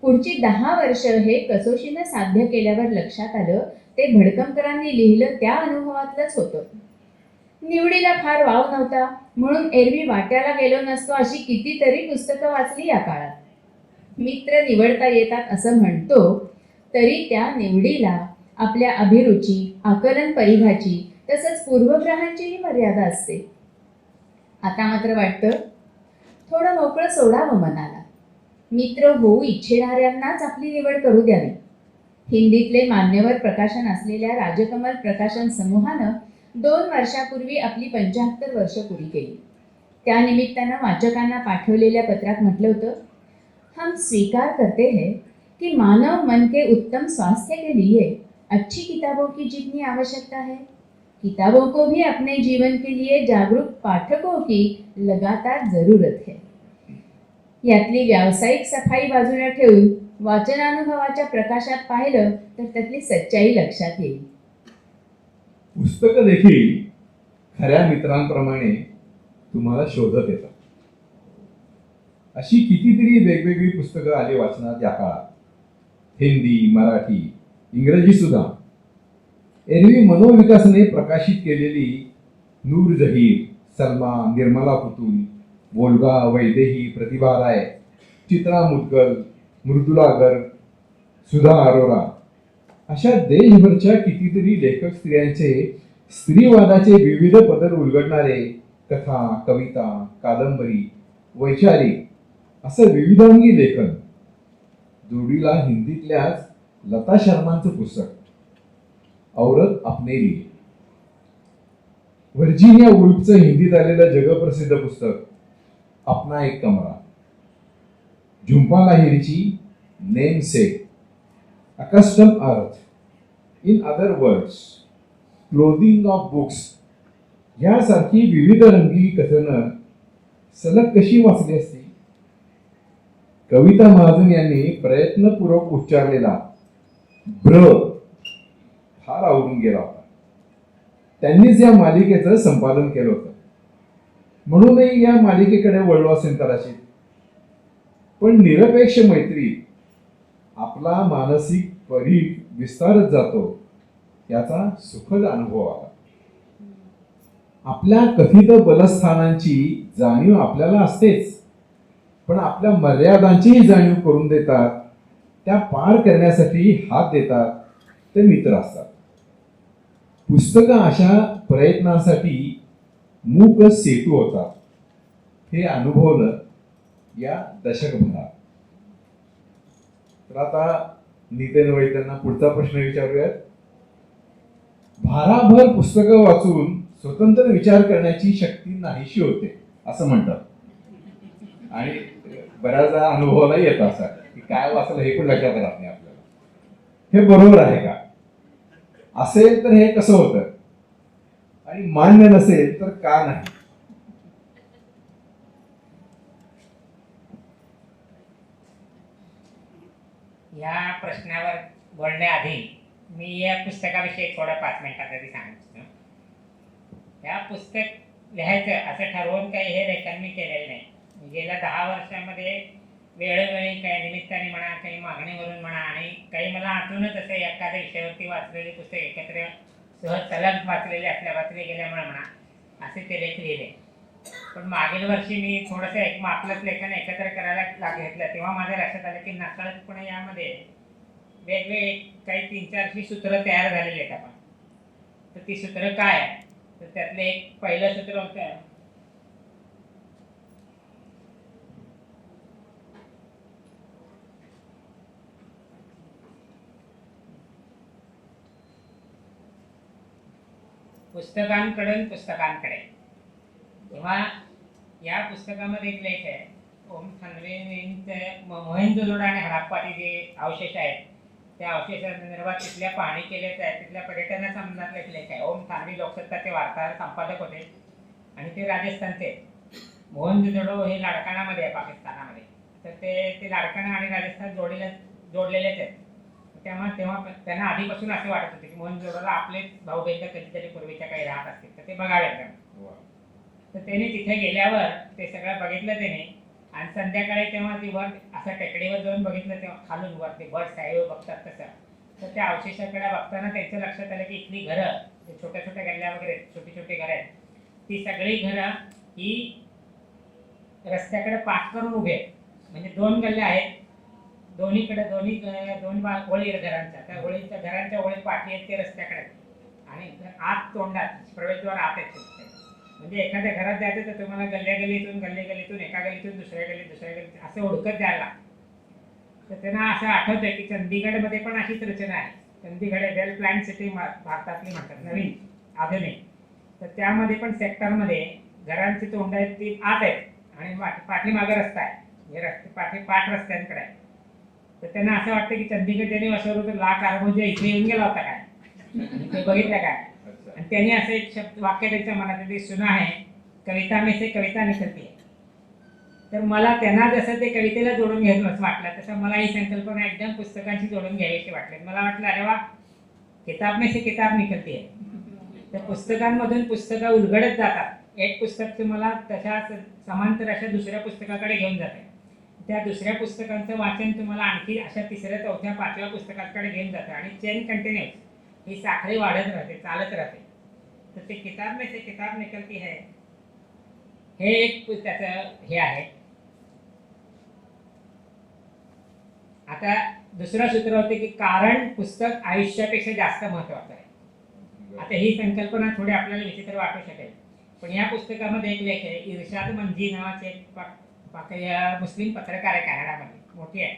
पुढची 10 वर्ष हे कसोशीनं साध्य केल्यावर लक्षात आलं ते भडकमकरांनी लिहिलं त्या अनुभवातलंच होतं. निवडीला फार वाव नव्हता म्हणून एरवी वाट्याला गेलो नसतो अशी कितीतरी पुस्तकं वाचली या काळात. मित्र निवडता येतात असं म्हणतो तरी त्या निवडीला आपल्या अभिरुची, आकलन परिघाची तसंच पूर्वग्रहांचीही मर्यादा असते. आता मात्र वाटतं थोडं मोकळं सोडावं मनाला. मित्र होऊ इच्छिणाऱ्यांनाच आपली निवड करू द्यावी. हिंदीतले मान्यवर प्रकाशन असलेल्या राजकमल प्रकाशन समूहानं 2 वर्षापूर्वी आपली 75 वर्ष पुरी केली. त्यानिमित्तानं वाचकांना पाठवलेल्या पत्रात म्हटलं होतं, हम स्वीकार करते हैं कि मानव मन के उत्तम स्वास्थ्य के लिए अच्छी किताबों की जितनी आवश्यकता है, किताबों को भी अपने जीवन के लिए जागरूक पाठकों की लगातार जरूरत है. यातली व्यावसायिक सफाई बाजूला ठेवून वाचनानुभवाच्या प्रकाशात पाहिलं तर त्यातली सच्चाई लक्षात येईल. पुस्तकं देखील खऱ्या मित्रांप्रमाणे तुम्हाला शोधत येतात. अशी कितीतरी वेगवेगळी पुस्तकं आली वाचनात या काळात. हिंदी, मराठी, इंग्रजी सुद्धा. एरवी मनोविकासने प्रकाशित केलेली नूर जहीर, सलमा, निर्मला पुतुल, वोल्गा, वैदेही, प्रतिभा राय, चित्रा मुदगल, मृदुला गर्ग, सुधा अरोरा अशा देशभरच्या कितीतरी लेखक स्त्रियांचे स्त्रीवादाचे विविध पदर उलगडणारे कथा, कविता, कादंबरी, वैचारिक असं विविधांगी लेखन. जोडीला हिंदीतल्याच लता शर्मांचं पुस्तक औरत अपने लिए, व्हर्जिनिया वुल्फचं हिंदीत आलेलं जगप्रसिद्ध पुस्तक अपना एक कमरा, झुंपा लाहिरीची नेम सेक, अकस्टम अर्थ, in other words, clothing of books यासारखी विविध रंगी कथनं सलग कशी वाचली असती. कविता महाजन यांनी प्रयत्नपूर्वक उच्चारलेला ब्र फार आवडून गेला होता. त्यांनीच या मालिकेचं संपादन केलं होतं. म्हणूनही या मालिकेकडे वळलो असेल कदाचित. पण निरपेक्ष मैत्री आपला मानसिक विस्तारत जातो याचा सुखद अनुभव आला. आपल्या कथित बलस्थानांची जाणीव आपल्याला असतेच, पण आपल्या मर्यादांचीही जाणीव करून देतात, त्या पार करण्यासाठी हात देतात ते मित्र असतात. पुस्तकं अशा प्रयत्नांसाठी मूक सेतू होतात, हे अनुभवलं या दशकभरात. तर आता नितीन वैद्यांना पुढचा प्रश्न विचारूयात. भाराभर पुस्तकं वाचून स्वतंत्र विचार करण्याची शक्ती नाहीशी होते असं म्हणतात, आणि बऱ्याचदा अनुभवाला येत असा की काय वाचलं हे पण लक्षात राहत नाही आपल्याला. हे बरोबर आहे का? असेल तर हे कसं होतं, आणि मान्य नसेल तर का नाही? या प्रश्नावर बोलण्याआधी मी या पुस्तकाविषयी थोडं 5 मिनिटात आधी सांगितलं. या पुस्तक लिहायचं असं ठरवून काही हे लेखन मी केलेलं नाही. गेल्या 10 वर्षामध्ये वेळोवेळी काही निमित्ताने म्हणा, काही मागणीवरून म्हणा, आणि काही मला आठवणच असं एखाद्या विषयावरती वाचलेली पुस्तक एकत्र सहज सलग वाचले गेल्यामुळे म्हणा, असे ते लेख लिहिले. पण मागील वर्षी मी थोडंसं आपलंच लेखन एकत्र करायला घेतलं, तेव्हा माझ्या लक्षात आलं की नकळतपणे यामध्ये वेगवेगळे काही 3-4 अशी सूत्र तयार झालेली आहेत आपण. तर ती सूत्र काय आहे, तर त्यातलं एक पहिलं सूत्र होतं पुस्तकांकडून पुस्तकांकडे. तेव्हा या पुस्तकामध्ये एक लेख आहे, ओम थानवींचं मोहेंजोदडो आणि हडप्पाचे जे अवशेष आहेत त्या अवशेषासंदर्भात तिथल्या पाहणी केल्याचं आहे, तिथल्या पर्यटनासंबंधातला एक लेख आहे. ओम थानवी लोकसत्ताचे वार्ताहर संपादक होते आणि ते राजस्थानचे. मोहनजोदडो हे लाडकाणामध्ये आहे, पाकिस्तानामध्ये. तर ते लाडकाणा आणि राजस्थान जोडलेलेच आहेत. तेव्हा त्यांना आधीपासून असे वाटत होते की मोहनजोदडोला आपले भाऊ बहीण कधीतरी पूर्वीच्या काही राहत असतील, तर ते बघावेत. तर त्याने तिथे गेल्यावर ते सगळं बघितलं त्याने, आणि संध्याकाळी तेव्हा ती वर असं टेकडीवर जाऊन बघितलं, तेव्हा खालून वर ते बर्ड्स आय बघतात तसं. तर त्या अवशेषाकडे बघताना त्यांच्या लक्षात आलं की इथली घरं, छोट्या छोट्या गल्ल्या वगैरे छोटी छोटी घरं आहेत, ती सगळी घरं ही रस्त्याकडे पाठ करून उभे आहेत. म्हणजे 2 गल्ल्या आहेत, दोन्हीकडे दोन ओळी घरांच्या, त्या घरांच्या ओळी पाठी आहेत ते रस्त्याकडे, आणि आत तोंडात प्रवेशद्वार आत आहेत. म्हणजे एखाद्या घरात जायचं तर तुम्हाला गल्लीतून एका गल्लीतून दुसऱ्या गल्लीत असं ओळखत जायला लागतं. तर त्यांना असं आठवतंय की चंदीगडमध्ये पण अशीच रचना आहे. चंदीगड वेल प्लॅन सिटी भारतातली म्हणतात, नवीन आधुनिक. तर त्यामध्ये पण सेक्टरमध्ये घरांची तोंड आहेत ती आत आहेत, आणि पाठीमागे रस्ता आहे, हे रस्ते पाठ रस्त्यांकडे आहे. तर त्यांना असं वाटतं की चंदीगड त्यांनी असं लाख अरबोजे इथे येऊन गेला होता काय, ते बघितलं काय. आणि त्यांनी असं एक शब्द वाक्य त्यांच्या मनात येते, सुना है कविता में से कविता निकलती है. तर मला त्यांना जसं ते कवितेला जोडून घ्यायचं असं वाटलं, तसं मला ही संकल्पना एकदम पुस्तकांशी जोडून घ्यावीशी वाटली. मला वाटलं अरे वा, किताब में से किताब निकलती है. तर पुस्तकांमधून पुस्तकं उलगडत जातात. एक पुस्तक तुम्हाला तशा समांतर अशा दुसऱ्या पुस्तकाकडे घेऊन जाते, त्या दुसऱ्या पुस्तकांचं वाचन तुम्हाला आणखी अशा 3ऱ्या 4थ्या 5व्या पुस्तकाकडे घेऊन जातं, आणि चेन कंटिन्यूस, ही साखळी वाढत राहते, चालत राहते. तर ते किताब में से किताब निकलती है, हे एक त्याचं हे आहे. आता दुसरं सूत्र होते की कारण पुस्तक आयुष्यापेक्षा जास्त महत्वाचं आहे. आता ही संकल्पना थोडी आपल्याला विचित्र वाटू शकेल, पण या पुस्तकामध्ये एक लेख आहे, इर्शाद मंजी नावाचे एक मुस्लिम पत्रकार आहे कॅनडामध्ये, मोठी आहे.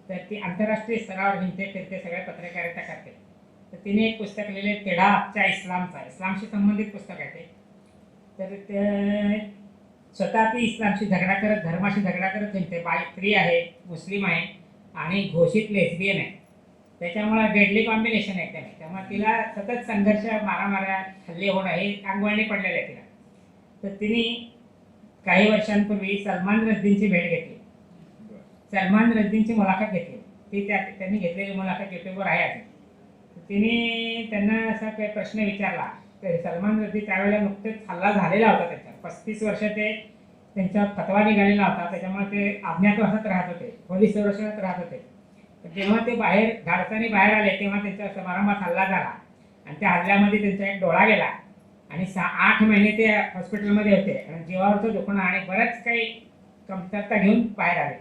तर ती आंतरराष्ट्रीय स्तरावर हिंडते फिरते, सगळे पत्रकारिता करते. तर तिने एक पुस्तक लिहिले, तेढा आजच्या इस्लामशी संबंधित पुस्तक आहे ते. तर ते स्वतः ती इस्लामशी झगडा करत, धर्माशी झगडा करत हिंडते. स्त्री आहे, मुस्लिम आहे, आणि घोषित लेस्बियन आहे. त्याच्यामुळे डेडली कॉम्बिनेशन आहे त्याने. त्यामुळे तिला सतत संघर्ष, मारामाऱ्या, हल्ले होणं हे अंगवळणी पडलेलं आहे तिला. तर तिने काही वर्षांपूर्वी सलमान रश्दींची भेट घेतली, सलमान रश्दींची मुलाखत घेतली. ती त्यांनी घेतलेली मुलाखत युट्यूबवर आहे अजून. तिने त्यांना असा काही प्रश्न विचारला, तर सलमान रश्दी त्यावेळेला नुकतेच हल्ला झालेला होता त्याच्यावर. 35 वर्ष ते त्यांच्यावर फतवा निघालेला होता, त्याच्यामुळे ते अज्ञातवासात राहत होते, पोलीस संरक्षणात राहत होते. तर जेव्हा ते बाहेर धाडसाने बाहेर आले तेव्हा त्यांच्या समारंभात हल्ला झाला आणि त्या हल्ल्यामध्ये त्यांचा एक डोळा गेला आणि 8 महिने ते हॉस्पिटलमध्ये होते आणि जीवावरचं दुखणं आणि बरंच काही कमतरता घेऊन बाहेर आले.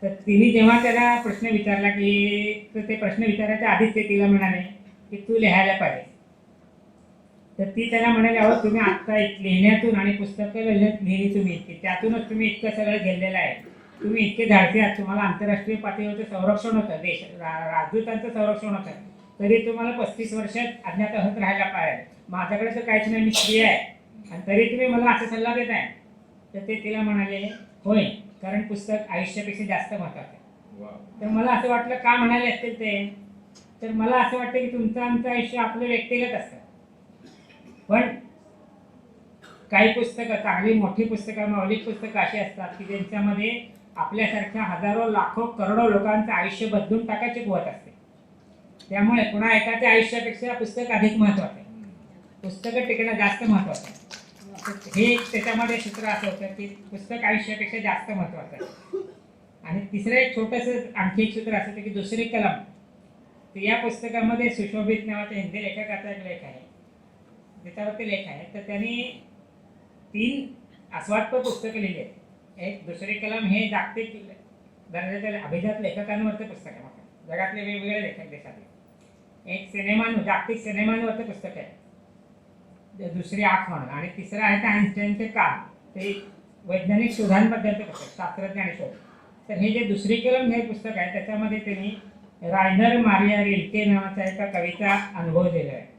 तर तिने जेव्हा त्याला प्रश्न विचारला की तर ते प्रश्न विचारायच्या आधीच ते तिला म्हणाले की तू लिहायला पाहिजे. तर ती त्याला म्हणाली अहो तुम्ही आत्ता लिहिण्यातून आणि पुस्तकं लिहिली तुम्ही की त्यातूनच तुम्ही इतकं सगळं घेतलेलं आहे. तुम्ही इतके धाडसी आहात, तुम्हाला आंतरराष्ट्रीय पातळीवरचं संरक्षण होतं, राजदूतांचं संरक्षण होतं, तरी तुम्हाला 35 वर्षात अज्ञातवासात राहायला पाहिजे. माझ्याकडे तर काहीच नाही, मी स्त्री आहे आणि तरी तुम्ही मला असा सल्ला देताय. तर ते तिला म्हणाले होय, कारण पुस्तक आयुष्यापेक्षा जास्त महत्त्वाचं आहे. तर मला असं वाटलं का म्हणाले असतील ते, तर मला असं वाटतं की तुमचं आमचं आयुष्य आपलं व्यक्तिगत असतं, पण काही पुस्तकं, चांगली मोठी पुस्तकं, मौलिक पुस्तकं अशी असतात की ज्यांच्यामध्ये आपल्यासारख्या हजारो लाखो करोडो लोकांचं आयुष्य बदलून टाकायची कुवत असते. त्यामुळे पुन्हा एकाच्या आयुष्यापेक्षा पुस्तक अधिक महत्त्वाचं आहे, पुस्तकं टिकणं जास्त महत्त्वाचं आहे. हे त्याच्यामध्ये सूत्र असं होतं की पुस्तक आयुष्यापेक्षा जास्त महत्त्वाचं आहे. आणि तिसरं एक छोटंसं आणखी एक सूत्र असं होतं की दुसरी कलम. तर या पुस्तकामध्ये सुशोभित नावाच्या हिंदी लेखकाचा एक लेख आहे, त्याच्यावरती लेख आहे. तर त्यांनी 3 आस्वादपर पुस्तकं लिहिली आहेत. एक दुसरी कलम हे जागतिक दर्जाच्या अभिजात लेखकांवरचं पुस्तक आहे, जगातले वेगवेगळे लेखक देशातले. एक जागतिक सिनेमांवरचं पुस्तक आहे, दुसरी आँख म्हणून. आणि तिसरं आहे ते आइन्स्टाईनचे काम, ते वैज्ञानिक शोधांबद्दलचं पुस्तक, शास्त्रज्ञ आणि शोध. तर हे जे दुसरी कलम हे पुस्तक आहे त्याच्यामध्ये त्यांनी रायनर मारिया रिल्के नावाचा एका कवीचा अनुभव दिला आहे.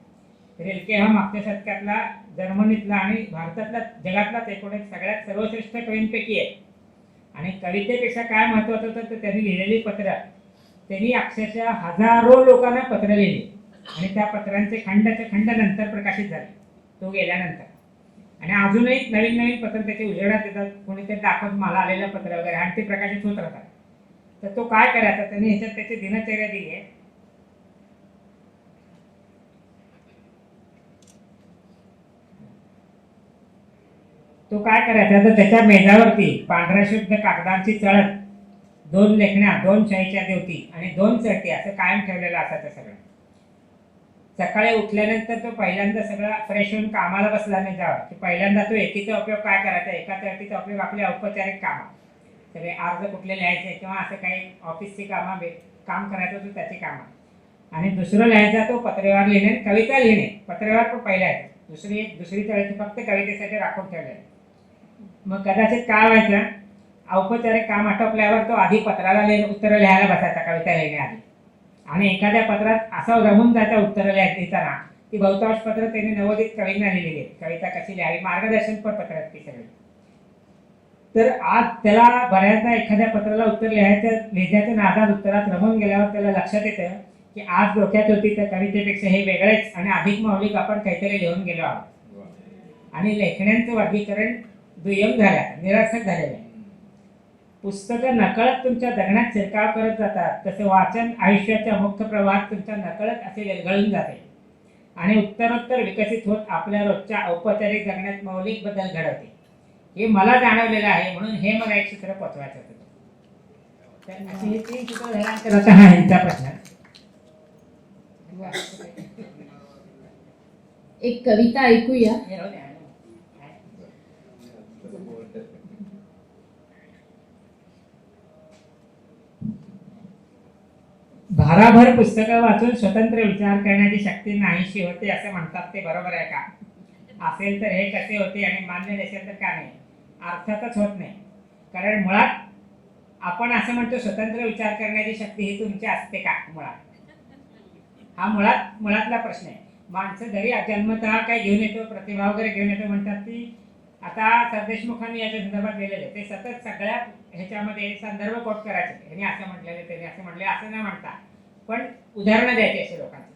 रिल्के हा मागच्या शतकातला जर्मनीतला आणि भारतातला जगातलाच एकूण एक सगळ्यात सर्वश्रेष्ठ कवींपैकी आहे. आणि कवितेपेक्षा काय महत्त्वाचं होतं तर त्यांनी लिहिलेली पत्र, त्यांनी अक्षरशः हजारो लोकांना पत्र लिहिली आणि त्या पत्रांचे खंडाचे खंड नंतर प्रकाशित झाले तो गेल्यानंतर. आणि अजूनही नवीन नवीन पत्र त्याचे उजेडात येतात, कोणीतरी दाखवत मला आलेलं पत्र वगैरे आणि ते प्रकाशित होत राहतात. तर तो काय करायचा, त्यांनी ह्याच्यात त्याची दिनचर्या दिली आहे. तो काय करायचा तर त्याच्या मेजावरती पांढऱ्या शुद्ध कागदांची चळत, 2 लेखण्या, 2 शाईच्या देवती आणि 2 चरटी असं कायम ठेवलेलं असायचं सगळं. सकाळी उठल्यानंतर तो पहिल्यांदा सगळा फ्रेश होऊन कामाला बसला नाही जावा की पहिल्यांदा तो एकीचा उपयोग काय करायचा, एका चरटीचा उपयोग आपल्या औपचारिक कामं, सगळे अर्ज कुठले लिहायचे किंवा असं काही ऑफिसची कामं काम करायचं होतं त्याची कामं. आणि दुसरं लिहायचा तो पत्रव्यवहार लिहिणे, कविता लिहिणे. पत्रव्यवहार पण पहिला आहे, दुसरी चळती फक्त कवितेसाठी राखून ठेवले. मग कदाचित काय व्हायचं, औपचारिक काम आटोपल्यावर तो आधी पत्राला उत्तरं लिहायला बसायचा कविता लिहिण्याआधी. आणि एखाद्या पत्रात असा रमून जायचा उत्तरं लिहिताना ती बहुतांश पत्र त्यांनी नवोदित कवींना लिहिलेली आहेत, कविता कशी लिहावी मार्गदर्शनपर पत्र आहेत ती सगळी. तर आज त्याला बऱ्याचदा एखाद्या पत्राला उत्तर लिहायच्या नादात उत्तरात रमून गेल्यावर त्याला लक्षात येतं की आज डोक्यात होती त्या कवितेपेक्षा हे वेगळेच आणि अधिक मौलिक आपण काहीतरी लिहून गेलो आहोत. आणि लेखण्यांचं वर्गीकरण दुय्यम झाल्या, निरर्थक झालेलं आहे. पुस्तकं नकळत तुमच्या जगण्यात शिरकाव करत जातात, तसे वाचन आयुष्याच्या मुख्य प्रवाहात तुमच्या नकळत असे विरघळून जाते आणि उत्तरोत्तर विकसित होत आपल्या रोजच्या औपचारिक जगण्यात मौलिक बदल घडवते. हे मला जाणवलेलं आहे, म्हणून हे मला एक सूत्र पोचवायचं होतं. तर अशी ही 3 सूत्र झाल्यानंतर आता हा ह्यांचा प्रश्न. एक कविता ऐकूया. हे राहू द्या. भाराभर पुस्तकं वाचून स्वतंत्र विचार करण्याची शक्ती नाहीशी होते असं म्हणतात, ते बरोबर आहे का? असेल तर हे कसे होते आणि मान्य नसेल तर का नाही? अर्थातच होत नाही, कारण मुळात आपण असं म्हणतो स्वतंत्र विचार करण्याची शक्ती ही तुमची असते का? हा मुळातला प्रश्न आहे. माणसं जरी जन्मतः काय घेऊन येतो, प्रतिभा वगैरे घेऊन येतो म्हणतात ती. आता सरदेशमुखांनी याच्या संदर्भात लिहिलेले ते सतत सगळ्या ह्याच्यामध्ये संदर्भ कोट करायचे, यांनी असं म्हटलेले त्यांनी असं म्हटले असं न म्हणता पण उदाहरणं द्यायची असे लोकांची.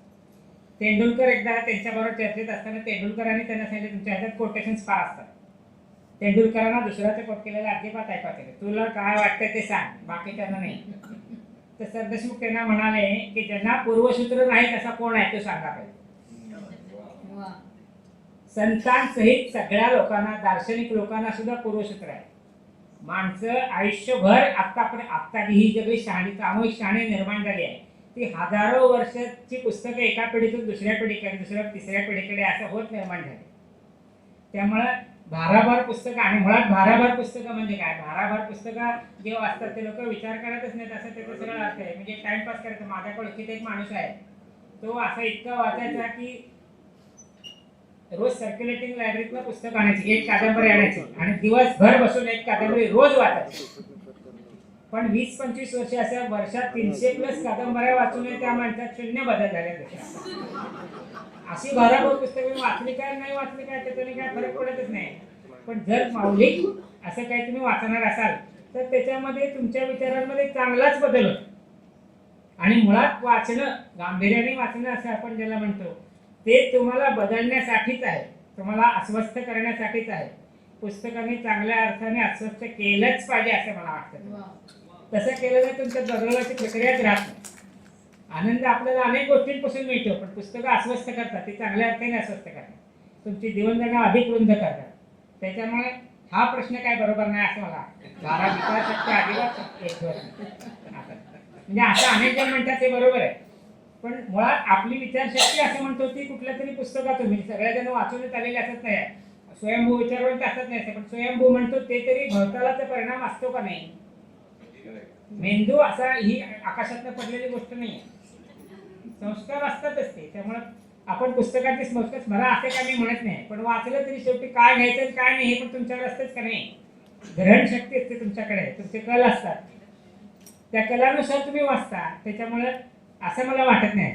तेंडुलकर एकदा त्यांच्याबरोबर चर्चेत असताना तेंडुलकरांनी त्यांना सांगितलं तुमच्या ह्याच्यात कोटेशन्स फार असतात. तेंडुलकरांना दुसऱ्याचं कोट केलेलं अजिबात ऐकायचं, तुला काय वाटतं ते सांग, बाकी त्यांना नाही. तर सरदेशमुख त्यांना म्हणाले की ज्यांना पूर्वसूत्र नाही तसा कोण आहे तो सांगा पाहिजे. संतांसहित सगळ्या लोकांना, दार्शनिक लोकांना सुद्धा पूर्वसूत्र आहे. माणसं आयुष्यभर आत्ता ही सगळी शहाणी सामूहिक शहाणी निर्माण झाली आहे ती हजारो वर्षाची पुस्तकं एका पिढीतून दुसऱ्या पिढीकडे दुसऱ्या तिसऱ्या पिढीकडे असं होत निर्माण झाले. त्यामुळं भाराभार पुस्तकं आणि मुळात भाराभार पुस्तकं म्हणजे काय, भाराभार पुस्तकं जे वाचतात ते लोक विचार करतच नाहीत असं त्याचं सरळ अर्थ आहे. म्हणजे टाइमपास करायचं. माझ्याकडे ओळखीत एक माणूस आहे, तो असा इतका वाचायचा की रोज सर्क्युलेटिंग लायब्ररीतनं पुस्तक आणायची, एक कादंबरी आणायची आणि दिवसभर बसून एक कादंबरी रोज वाचायची. पण 20-25 वर्ष अशा वर्षात 300+ कादंबऱ्या वाचून त्या माणसात शून्य बदल झाले. अशी भाराभार पुस्तकं वाचली काय नाही वाचली काय त्याच्याने काय फरक पडतच नाही. पण जर मौलिक असं काही तुम्ही वाचणार असाल तर त्याच्यामध्ये तुमच्या विचारांमध्ये चांगलाच बदल होतो. आणि मुळात वाचणं, गांभीर्याने वाचणं असं आपण ज्याला म्हणतो, ते तुम्हाला बदलण्यासाठीच आहे, तुम्हाला अस्वस्थ करण्यासाठीच आहे. पुस्तकाने चांगल्या अर्थाने अस्वस्थ केलंच पाहिजे असं मला वाटतं. तसं केलं तर तुमच्या बदलाची प्रक्रियाच राहत नाही. आनंद आपल्याला अनेक गोष्टींपासून मिळतो, पण पुस्तकं अस्वस्थ करतात, ते चांगल्या अर्थाने अस्वस्थ करतात, तुमची जीवनजगणं अधिक रुंद करतात. त्याच्यामुळे हा प्रश्न काय बरोबर नाही असं मला वाटतं. 12 विचारशक्ती अजिबात एक म्हणजे असं अनेक जण म्हणतात ते बरोबर आहे. पण मुळात आपली विचारशक्ती असं म्हणतो ती कुठल्या तरी पुस्तकातून, म्हणजे सगळ्याजण वाचूनच आलेले असत नाही, स्वयंभू विचारवंत असत नाही, पण स्वयंभू म्हणतो ते तरी भवतालाचा परिणाम असतो का नाही. मेंदू असा ही आकाशातनं पडलेली गोष्ट नाही, संस्कार असतातच ते. त्यामुळे आपण पुस्तकाचे संस्कार स्मरा असे काही म्हणत नाही, पण वाचलं तरी शेवटी काय घ्यायचं काय नाही हे पण तुमच्याकडे असतेच का नाही. ग्रहण शक्ती असते तुमच्याकडे, तुमचे कल असतात, त्या कलानुसार तुम्ही वाचता. त्याच्यामुळे असं मला वाटत नाही.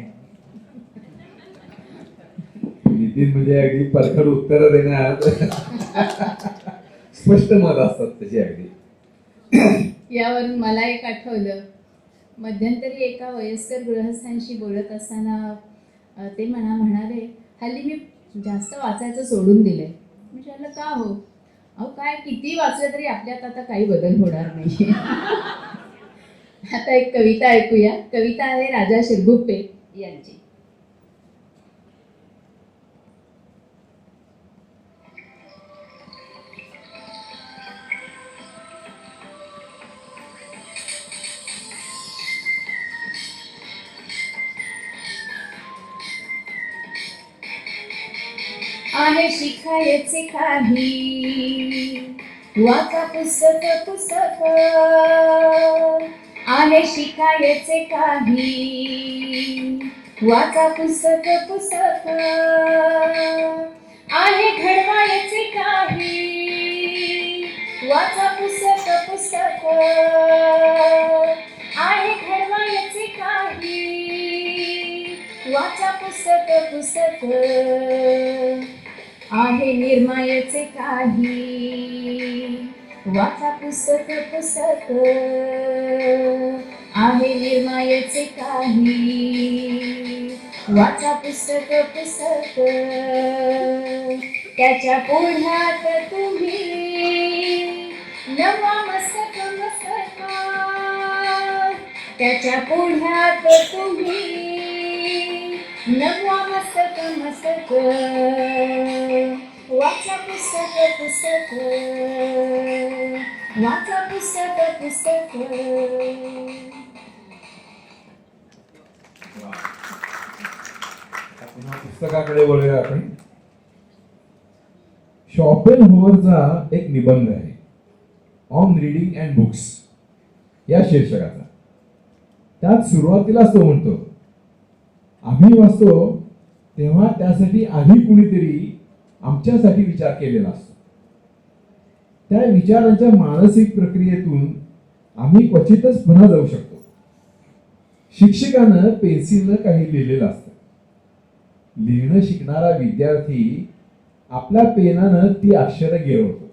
नितीन म्हणजे अगदी परखड उत्तर देण्यात स्पष्ट मत असतात त्याची अगदी. यावरून मला एक आठवलं, मध्यंतरी एका वयस्कर गृहस्थांशी बोलत असताना ते म्हणाले, हल्ली मी जास्त वाचायचं सोडून दिलंय. म्हणजे म्हटलं का हो? अहो काय किती वाचलं तरी आपल्यात आता काही बदल होणार नाही. आता एक कविता ऐकूया. कविता आहे राजा शिरगुप्पे यांची. आहे शिकायचे काही, वाचा पुस्तक पुस्तक. आहे शिकायचे काही, वाचा पुस्तक पुस्तक. आहे घडवायचे काही, वाचा पुस्तक पुस्तक. आहे घडवायचे काही, वाचा पुस्तक पुस्तक. आहे निर्मायाचे काही, वाचा पुस्तक पुस्तक. आहे निर्मायाचे काही, वाचा पुस्तक पुस्तक. त्याच्या पुढ्यात तुम्ही नवा मस्तक मस्तक. त्याच्या पुढ्यात तुम्ही नवा मस्तक मस्तक. वाचा पुस्तक पुस्तक. वाचा पुस्तक पुस्तक. पुन्हा पुस्तकाकडे वळूया आपण. शॉपेनहोअरचा एक निबंध आहे, ऑन रीडिंग अँड बुक्स या शीर्षकाचा. त्यात सुरुवातीलाच तो म्हणतो, आम्ही वाचतो तेव्हा त्यासाठी आधी कुणीतरी आमच्यासाठी विचार केलेला असतो. त्या विचारांच्या मानसिक प्रक्रियेतून आम्ही क्वचितच पुन्हा जाऊ शकतो. शिक्षकानं पेन्सिलनं काही लिहिलेलं असतं. लिहिणं शिकणारा विद्यार्थी आपल्या पेनानं ती अक्षरं गिरवतो.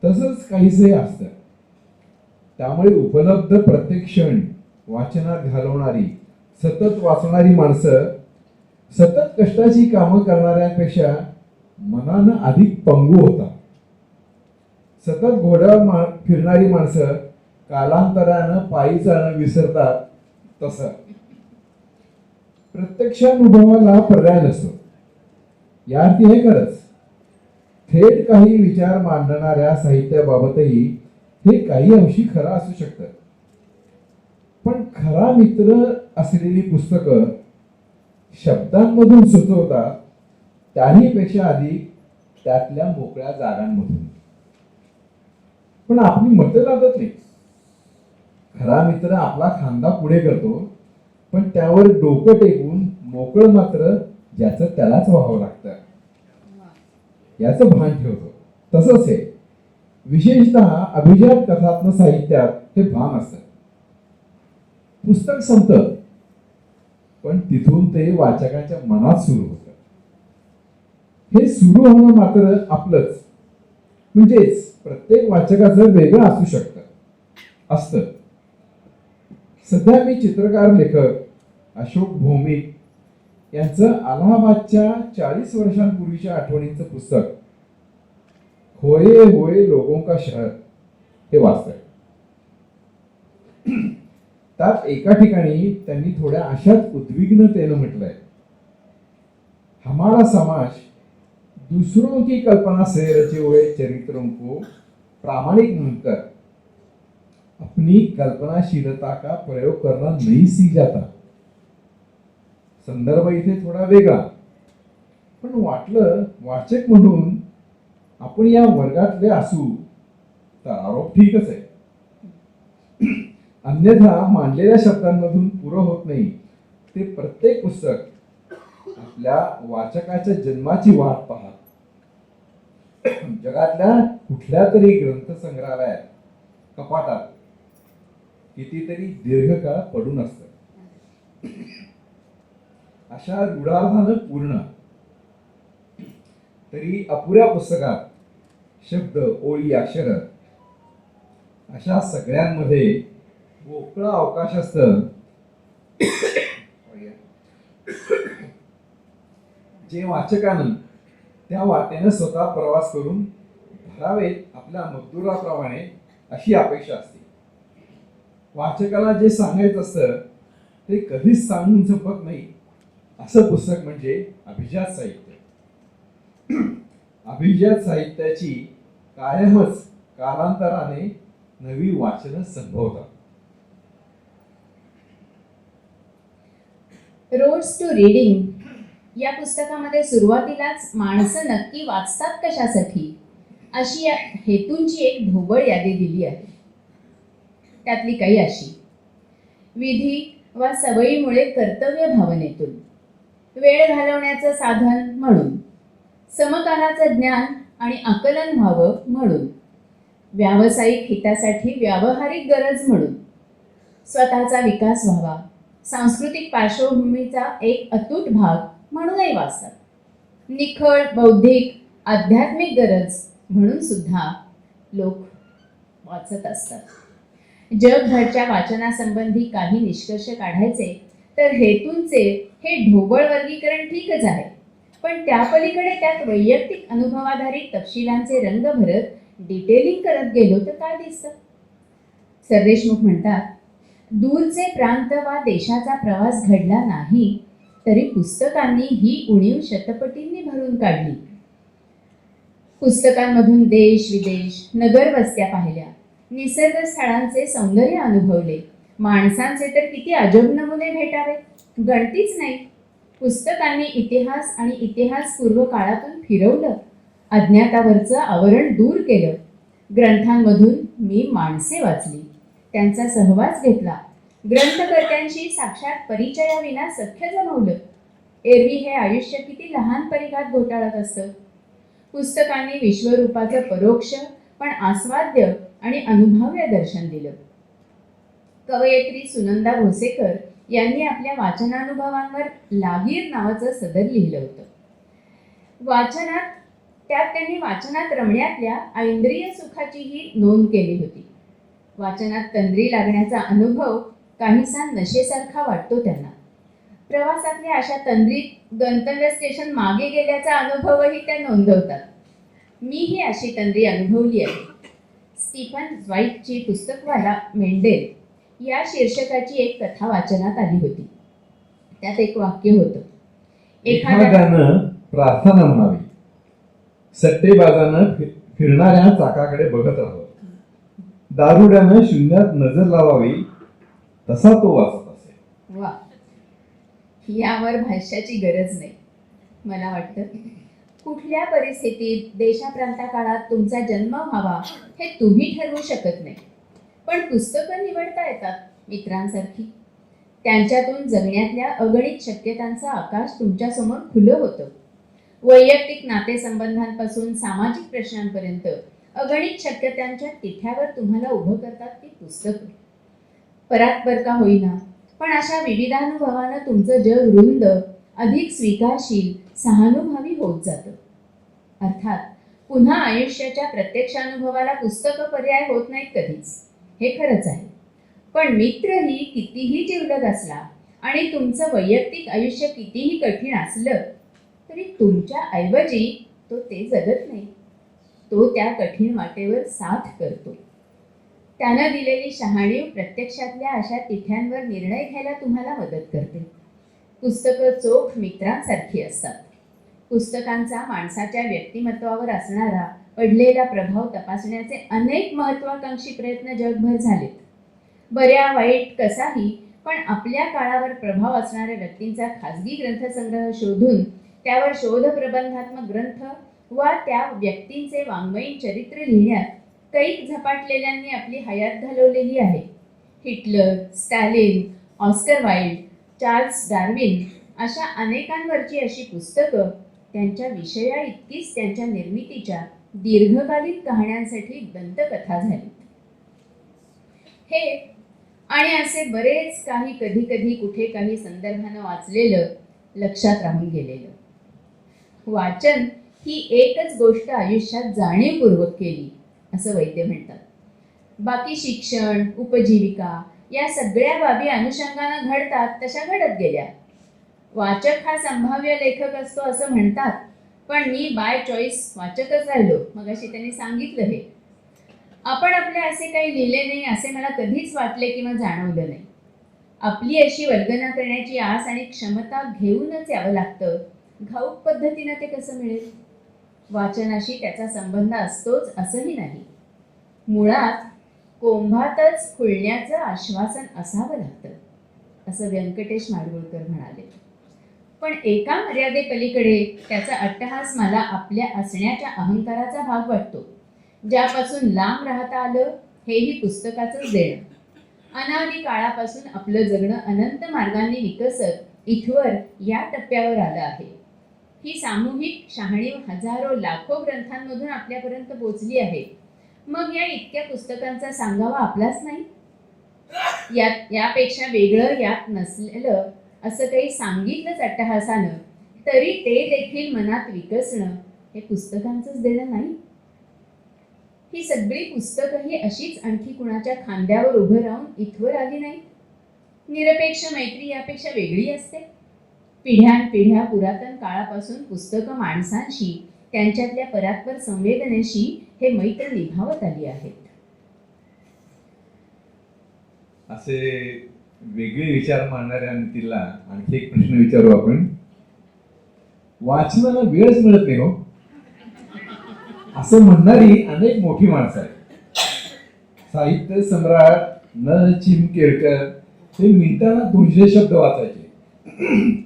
तसंच काहीसे असतं. त्यामुळे उपलब्ध प्रत्येक क्षण वाचनात घालवणारी, सतत वाचणारी माणसं सतत कष्टाची कामं करणाऱ्यांपेक्षा मनानं अधिक पंगू होतात. सतत घोड्यावर फिरणारी माणसं कालांतरानं पायी चालणं विसरतात. तसं प्रत्यक्षानुभवाला पर्याय नसतो. या अर्थी हे खरंच, थेट काही विचार मांडणाऱ्या साहित्याबाबतही हे काही अंशी खरं असू शकतं. पण खरा मित्र असलेली पुस्तकं शब्दांमधून सुचवतात, त्याही पेक्षा अधिक त्यातल्या मोकळ्या जागांमधून. पण आपली मतं लागत नाही. खरा मित्र आपला खांदा पुढे करतो, पण त्यावर डोकं टेकून मोकळं मात्र ज्याचं त्यालाच व्हावं लागतं याचं भान ठेवतो. तसंच हे विशेषतः अभिजात कथात्मक साहित्यात हे भान असतं. पुस्तक संपतं, पण तिथून ते वाचकाच्या मनात सुरू होतं. हे सुरू होणं मात्र आपलंच, म्हणजेच प्रत्येक वाचकाचं वेगळं असू शकतं असतं. सध्या मी चित्रकार लेखक अशोक भौमिक यांचं अलाहाबादच्या 40 वर्षांपूर्वीच्या आठवणींचं पुस्तक होये होये लोगों का शहर हे वाचतोय. त्यात एका ठिकाणी त्यांनी थोड्या अशाच उद्विग्नतेनं म्हटलंय, हमारा समाज दूसरों की कल्पना से रचे हुए चरित्रों को प्रामाणिक मानकर अपनी कल्पनाशीलता का प्रयोग करना नहीं सीख जाता. संदर्भ इथे थोडा वेगळा, पण वाटलं वाचक म्हणून आपण या वर्गातले असू तर आरोप ठीकच आहे. अन्यथा मांडलेल्या शब्दांमधून पुरं होत नाही. ते प्रत्येक पुस्तक आपल्या वाचकाच्या जन्माची वाट पाहत जगातल्या कुठल्या तरी ग्रंथसंग्रहालयात कपाटात कितीतरी दीर्घकाळ पडून असतं. अशा रूढार्थानं पूर्ण तरी अपुऱ्या पुस्तकात शब्द, ओळी, अक्षर अशा सगळ्यांमध्ये मोकळा अवकाश असतं, जे वाचकानं त्या वाटेनं स्वतः प्रवास करून भरावेत आपल्या मजदुराप्रमाणे अशी अपेक्षा असते. वाचकाला जे सांगायचं असतं ते कधीच सांगून संपत नाही असं पुस्तक म्हणजे अभिजात साहित्य. अभिजात साहित्याची कायमच कालांतराने नवी वाचनं संभवतात. रोड्स टू रीडिंग या पुस्तकामध्ये सुरुवातीलाच माणसं नक्की वाचतात कशासाठी अशी या हेतूंची एक ढोबळ यादी दिली आहे. त्यातली काही अशी: विधी वा सवयीमुळे कर्तव्य भावनेतून, वेळ घालवण्याचं साधन म्हणून, समकालाचं ज्ञान आणि आकलन व्हावं म्हणून, व्यावसायिक हितासाठी व्यावहारिक गरज म्हणून, स्वतःचा विकास व्हावा, सांस्कृतिक पार्श्वभूमीचा एक अतूट भाग म्हणूनही वाचतात. निखळ बौद्धिक आध्यात्मिक गरज म्हणून सुद्धा लोक वाचत असतात. जगभरच्या वाचनासंबंधी काही निष्कर्ष काढायचे तर हेतूंचे हे ढोबळ वर्गीकरण ठीकच आहे, पण त्या पलीकडे त्यात वैयक्तिक अनुभवाधारित तपशिलांचे रंग भरत डिटेलिंग करत गेलो तर काय दिसतं? सरदेशमुख म्हणतात, दूरचे प्रांत वा देशाचा प्रवास घडला नाही तरी पुस्तकांनी ही उणीव शतपटींनी भरून काढली. पुस्तकांमधून देश विदेश, नगरवस्त्या पाहिल्या, निसर्ग स्थळांचे सौंदर्य अनुभवले, माणसांचे तर किती अजब नमुने भेटावे, गणतीच नाही. पुस्तकांनी इतिहास आणि इतिहासपूर्व काळातून फिरवलं, अज्ञातावरचं आवरण दूर केलं. ग्रंथांमधून मी माणसे वाचली, त्यांचा सहवास घेतला, ग्रंथकर्त्यांशी साक्षात परिचयाविना सख्य जमवलं. एरवी हे आयुष्य किती लहान परिघात घोटाळत असतं. पुस्तकांनी विश्वरूपाचं परोक्ष पण आस्वाद्य आणि अनुभव्य दर्शन दिलं. कवयित्री सुनंदा भोसेकर यांनी आपल्या वाचनानुभवांवर लागीर नावाचं सदर लिहिलं होतं. त्यांनी वाचनात रमण्यातल्या ऐंद्रिय सुखाचीही नोंद केली होती. वाचनात तंद्री लागण्याचा अनुभव काहीसा नशेसारखा वाटतो त्यांना. प्रवासातल्या अशा तंद्रीत गंतव्य स्टेशन मागे गेल्याचा अनुभवही त्या नोंदवतात. मीही अशी तंद्री अनुभवली आहे. स्टीफन व्हाईटची पुस्तकवाला मेंडेल या शीर्षकाची एक कथा वाचनात आली होती. त्यात एक वाक्य होतं, एखाद्यानं प्रार्थना म्हणावी, सट्टेबाजानं फिरणाऱ्या चाकाकडे बघत राहावं. दारुड्यानं शून्यात नजर लावावी तसा तो वाचत असे. वा, यावर भाष्याची गरज नाही. मला वाटतं कुठल्या परिस्थितीत देशाप्रांता काळात तुमचा जन्म व्हावा हे तुम्ही ठरवू शकत नाही, पण पुस्तकं निवडता येतात मित्रांसारखी. त्यांच्यातून जगण्यातल्या अगणित शक्यतांचं आकाश तुमच्यासमोर खुलं होतं. वैयक्तिक नातेसंबंधांपासून सामाजिक प्रश्नांपर्यंत अगणित शक्यतांच्या तिठ्यावर तुम्हाला उभं करतात ती पुस्तकं. परात्पर का होईना, पण अशा विविधानुभवानं तुमचं जग रुंद, अधिक स्वीकारशील, सहानुभूती होत जातं. अर्थात पुन्हा आयुष्याच्या प्रत्यक्षानुभवाला पुस्तकं पर्याय होत नाहीत कधीच, हे खरंच आहे. पण मित्रही कितीही जिवलग असला आणि तुमचं वैयक्तिक आयुष्य कितीही कठीण असलं तरी तुमच्या ऐवजी तो ते जगत नाही. तो त्या कठीण वाटेवर साथ करतो. त्यानं दिलेली शहाणीव प्रत्यक्षातल्या अशा तिठ्यांवर निर्णय घ्यायला तुम्हाला मदत करते. पुस्तकं चोख मित्रांसारखी असतात. पुस्तकांचा माणसाच्या व्यक्तिमत्वावर असणारा पडलेला प्रभाव तपासण्याचे अनेक महत्वाकांक्षी प्रयत्न जगभर झालेत. बऱ्या वाईट कसाही, पण आपल्या काळावर प्रभाव असणाऱ्या व्यक्तींचा खाजगी ग्रंथसंग्रह शोधून त्यावर शोधप्रबंधात्मक ग्रंथ वा त्या व्यक्तींचे वाङ्मयीन चरित्र लिहिण्यात कैक झपाटलेल्यांनी आपली हयात घालवलेली आहे. Hitler, Stalin, Oscar wild, Charles Darwin अशा अनेकांवरची अशी पुस्तकं त्यांच्या विषया इतकीच त्यांच्या निर्मितीच्या दीर्घकालीन कहाण्यांसाठी दंतकथा झाली. हे आणि असे बरेच काही कधी कधी कुठे काही संदर्भानं वाचलेलं, लक्षात राहून गेलेलं. वाचन ही एकच गोष्ट आयुष्यात जाणीवपूर्वक केली असं वैद्य म्हणतात. बाकी शिक्षण, उपजीविका या सगळ्या बाबी अनुषंगानं घडतात तशा घडत गेल्या. वाचक हा संभाव्य लेखक असतो असं म्हणतात, पण मी बाय चॉईस वाचकच राहिलो. मगाशी त्यांनी सांगितलं हे. आपण आपले असे काही लिहिले नाही असे मला कधीच वाटले किंवा जाणवलं नाही. आपली अशी वल्गना करण्याची आस आणि क्षमता घेऊनच यावं लागतं. घाऊक पद्धतीनं ते कसं मिळेल? वाचनाशी त्याचा संबंध असतोच असंही नाही. मुळात कोंभातच खुलण्याचं आश्वासन असावं लागतं असं व्यंकटेश माडगुळकर म्हणाले. पण एका मर्यादेपलीकडे त्याचा अट्टहास मला आपल्या असण्याच्या अहंकाराचा भाग वाटतो, ज्यापासून लांब राहता आलं हेही पुस्तकाचंच देणं. अनादी काळापासून आपलं जगणं अनंत मार्गांनी विकसत इथवर या टप्प्यावर आलं आहे. ही सामूहिक शहाणीव हजारो लाखो ग्रंथांमधून आपल्यापर्यंत पोचली आहे. मग या इतक्या पुस्तकांचा सांगावा आपलाच नाही? यापेक्षा वेगळं यात नसलेलं असं काही सांगितलंच अट्टहासानं तरी ते देखील मनात विकसणं हे पुस्तकांचंच देणं नाही? ही सगळी पुस्तकं अशीच आणखी कुणाच्या खांद्यावर उभं राहून इथवर आली नाही. निरपेक्ष मैत्री यापेक्षा वेगळी असते. पिढ्यानपिढ्या पुरातन काळापासून पुस्तकं माणसांशी, त्यांच्यातल्या परात्पर संवेदनेशी हे मैत्र निभावत आली आहेत. असे वेगळे विचार मांडणाऱ्या नीतीला आणखी एक प्रश्न विचारू आपण. वाचनाला वेळच मिळत नाही हो असं म्हणणारी अनेक मोठी माणसं आहेत. साहित्य सम्राट न. चिमकेळकर हे मिनिटांना 200 शब्द वाचायचे.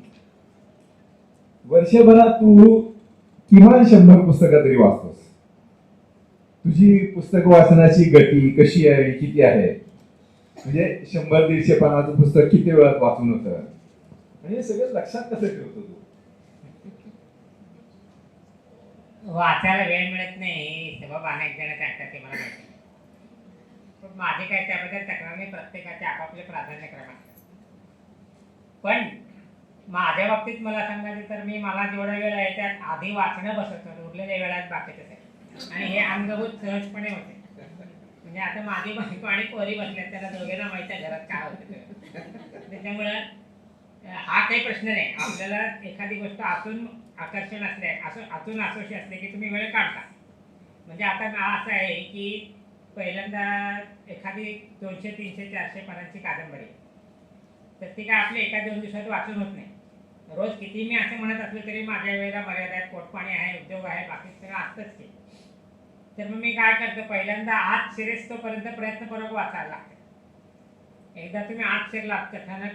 वर्षभरात तू किमान 100 पुस्तकं तरी वाचतोस. तुझी पुस्तक वाचनाची गती कशी आहे, किती आहे? म्हणजे 100-150 पानाचं पुस्तक किती वेळात वाचून होतं, म्हणजे सगळं लक्षात कसं ठेवतो तू? वाचायला वेळ मिळत नाही तेव्हा अनेक जण सांगतात ते मला माहिती नाही. पण माझे काय त्याबद्दल तक्रार नाही. प्रत्येकाचे आपापले प्राधान्यक्रम असतात. पण माझ्या बाबतीत मला सांगायचं तर मला जेवढा वेळ आहे त्यात आधी वाचणं बसत उरलेल्या वेळात बाकीचं आहे. आणि हे अंगभूत सहजपणे होते. म्हणजे आता माझी बायको आणि पोरी बसल्यात, त्याला दोघांना माहिती आहे घरात काय होतं. त्याच्यामुळं हा काही प्रश्न नाही. आपल्याला एखादी गोष्ट आतून आकर्षण असले, आतून आसोशी असले की तुम्ही वेळ काढता. म्हणजे आता असं आहे की पहिल्यांदा एखादी 200, 300, 400 पानांची कादंबरी तर ती काय आपल्या 1-2 दिवसात वाचून होत नाही. रोज किती मी असं म्हणत असलो तरी माझ्या वेळेला मर्यादा आहेत, पोटपाणी आहे, उद्योग आहे, बाकी सगळं असतंच की. तर मग मी काय करतो, पहिल्यांदा आत शिरेस्तोपर्यंत प्रयत्नपूर्वक वाचायला लागते. एकदा तुम्ही आत शिरलात, कथानक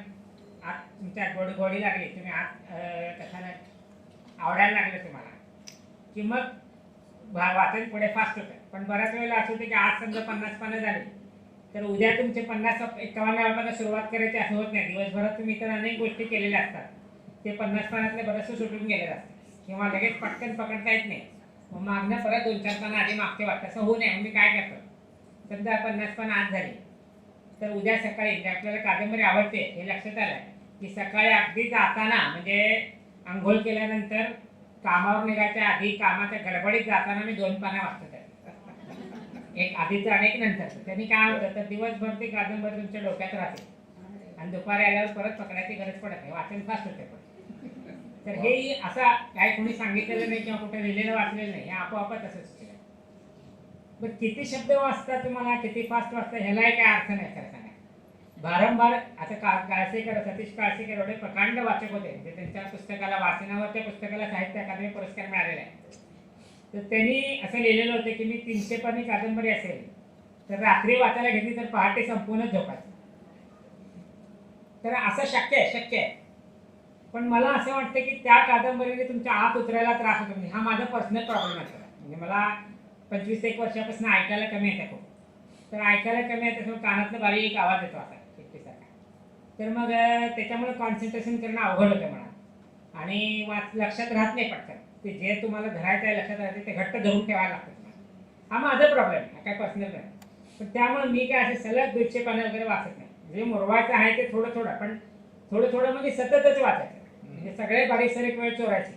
आत तुमच्या गोडी लागली, तुम्ही आत कथानक आवडायला लागले तुम्हाला, की मग वाचन पुढे फास्ट होतं. पण बऱ्याच वेळेला असं होतं की आज समजा 50 पानं झाली, तर उद्या तुमचे 50-51 पानं सुरुवात करायची असं होत नाही. दिवसभरात तुम्ही तर अनेक गोष्टी केलेल्या असतात, ते 50 पानातले बरंचसं सुटून गेलेलं असतं किंवा लगेच पटकन पकडता येत नाही. मग मागणं परत 2-4 पानं आधी मागते वाटतं. तसं होऊ नये. मी काय करतो, समजा 50 पानं आज झाली, तर उद्या सकाळी म्हणजे आपल्याला कादंबरी आवडते हे लक्षात आलं की सकाळी अगदी जाताना म्हणजे आंघोळ केल्यानंतर कामावर निघायच्या आधी कामाच्या गडबडीत जाताना मी 2 पानं वाचतो त्यात. एक आधीचं आणि एक नंतरचं. त्यांनी काय होतं, तर दिवसभर ती कादंबरी तुमच्या डोक्यात राहते आणि दुपारी आल्यावर परत पकडायची गरज पडत नाही, वाचन फास्ट होते. पण तर हे असं काय कोणी सांगितलेलं नाही किंवा कुठे लिहिलेलं वाचलेलं नाही, हे आपोआपच असंच केलं. पण किती शब्द वाचता तुम्हाला, किती फास्ट वाचता, ह्यालाही काय अर्थ नाही खरं सांगा. वारंवार आता काळसेकर, सतीश काळसेकर एवढे प्रकांड वाचक होते, म्हणजे त्यांच्या पुस्तकाला, वाचनावर त्या पुस्तकाला साहित्य अकादमी पुरस्कार मिळालेला आहे. तर त्यांनी असं लिहिलेलं होतं की मी 300 पानी कादंबरी असेल तर रात्री वाचायला घेतली तर पहाटे संपूर्ण झोपायचं. तर असं शक्य आहे. पण मला असं वाटतं की त्या कादंबरीने तुमच्या आत उतरायला त्रास होतो. म्हणजे हा माझा पर्सनल प्रॉब्लेम आहे. म्हणजे मला 25-1 वर्षापासून ऐकायला कमी येतं खूप. तर ऐकायला कमी येतं तर कानातनं बारीक आवाज येतो असा एकटीसारखा. तर मग त्याच्यामुळे कॉन्सन्ट्रेशन करणं अवघड होतं मला आणि लक्षात राहत नाही पटकन. ते जे तुम्हाला धरायचं आहे लक्षात राहते ते घट्ट धरून ठेवायला लागतं तुम्हाला. हा माझा प्रॉब्लेम आहे, काय पर्सनल नाही. पण त्यामुळे मी काय असे सलग 200 पानं वगैरे वाचत नाही. जे मुरवायचं आहे ते थोडं पण थोडं म्हणजे सततच वाचायचं. म्हणजे सगळे बारीक सारीक वेळ चोरायची.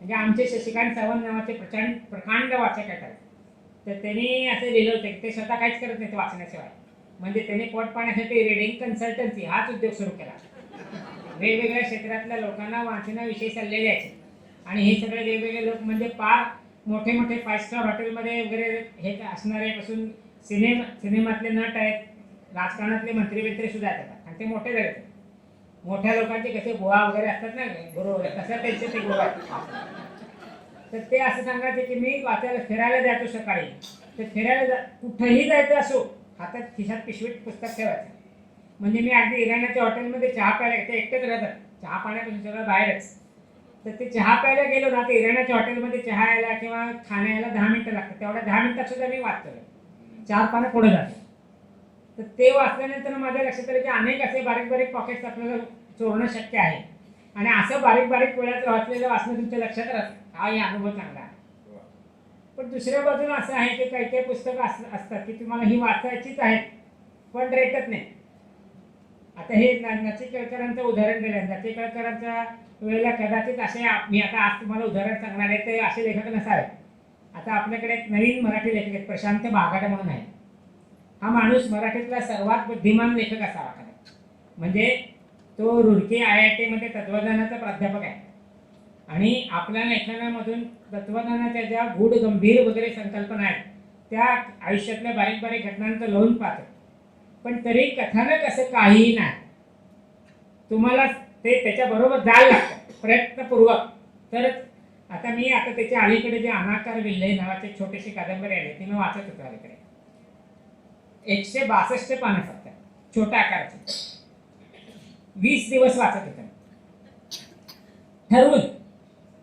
म्हणजे आमचे शशिकांत सावंत नावाचे प्रकांड वाचक आहेत. तर त्यांनी असं लिहिलं होतं की ते स्वतः काहीच करत नाही वाचण्याशिवाय. म्हणजे त्यांनी पोट पाण्यासाठी रीडिंग कन्सल्टन्सी हाच उद्योग सुरू केला. वेगवेगळ्या क्षेत्रातल्या लोकांना वाचनाविषयी सल्ले द्यायचे आणि हे सगळे वेगवेगळे लोक म्हणजे फार मोठे 5 स्टार हॉटेलमध्ये वगैरे हे असणारे पासून सिनेमातले नट आहेत, राजकारणातले मंत्री सुद्धा येतात आणि ते मोठे झाले. मोठ्या लोकांचे कसे बुवा वगैरे असतात ना, गुरु वगैरे, तसं त्यांचे ते गुरु आहेत. तर ते असं सांगायचे की मी वाचायला फिरायला जातो सकाळी, तर फिरायला कुठंही जायचं असो हातात खिशात पिशवीत पुस्तक ठेवायचं. म्हणजे मी अगदी इराण्याच्या हॉटेलमध्ये चहा प्यायला, ते एकटेच राहतात, चहा पाण्यापासून सगळं बाहेरच. तर ते चहा प्यायला गेलो ना, ते इराण्याच्या हॉटेलमध्ये चहा यायला किंवा खाण्याला 10 मिनिटं लागतात. तेवढ्या 10 मिनिटात सुद्धा मी वाचतो, 4 पानं पुढे जातो. तर ते वाचल्यानंतर माझ्या लक्षात आलं की अनेक असे बारीक पॉकेट्स आपल्याला चोरणं शक्य आहे आणि असं बारीक वेळात वाचलेलं वाचणं तुमच्या लक्षात राहतं. हाही अनुभव चांगला आहे. पण दुसऱ्या बाजूला असं आहे की काही पुस्तकं असतात की तुम्हाला ही वाचायचीच आहेत पण रेटत नाही. आता हे नचिकेळकरांचं उदाहरण दिलं. नचिकेळकरांच्या वेळेला कदाचित असे, मी आता आज तुम्हाला उदाहरण सांगणार आहे, ते असे लेखक नसावे. आता आपल्याकडे एक नवीन मराठी लेखक आहेत, प्रशांत बागाड म्हणून आहे. हा माणूस मराठीतला सर्वात बुद्धिमान लेखक असावा खरं. म्हणजे तो रुडकी IIT मध्ये तत्वज्ञानाचा प्राध्यापक आहे आणि आपल्या लेखनामधून तत्वज्ञानाच्या ज्या गूढ गंभीर वगैरे संकल्पना आहेत त्या आयुष्यातल्या बारीक घटनांचं लोन पाहतो. पण तरी कथानक असं काहीही नाही. तुम्हाला ते त्याच्याबरोबर जायला लागतं प्रयत्नपूर्वक तरच. आता त्याच्या अलीकडे जे अनाकार विल्हे नावाचे छोटेशी कादंबरी आली ती मी वाचत होतो अलीकडे. 162 पानं फक्त, छोट्या आकाराची. 20 दिवस वाचत होते ठरवून.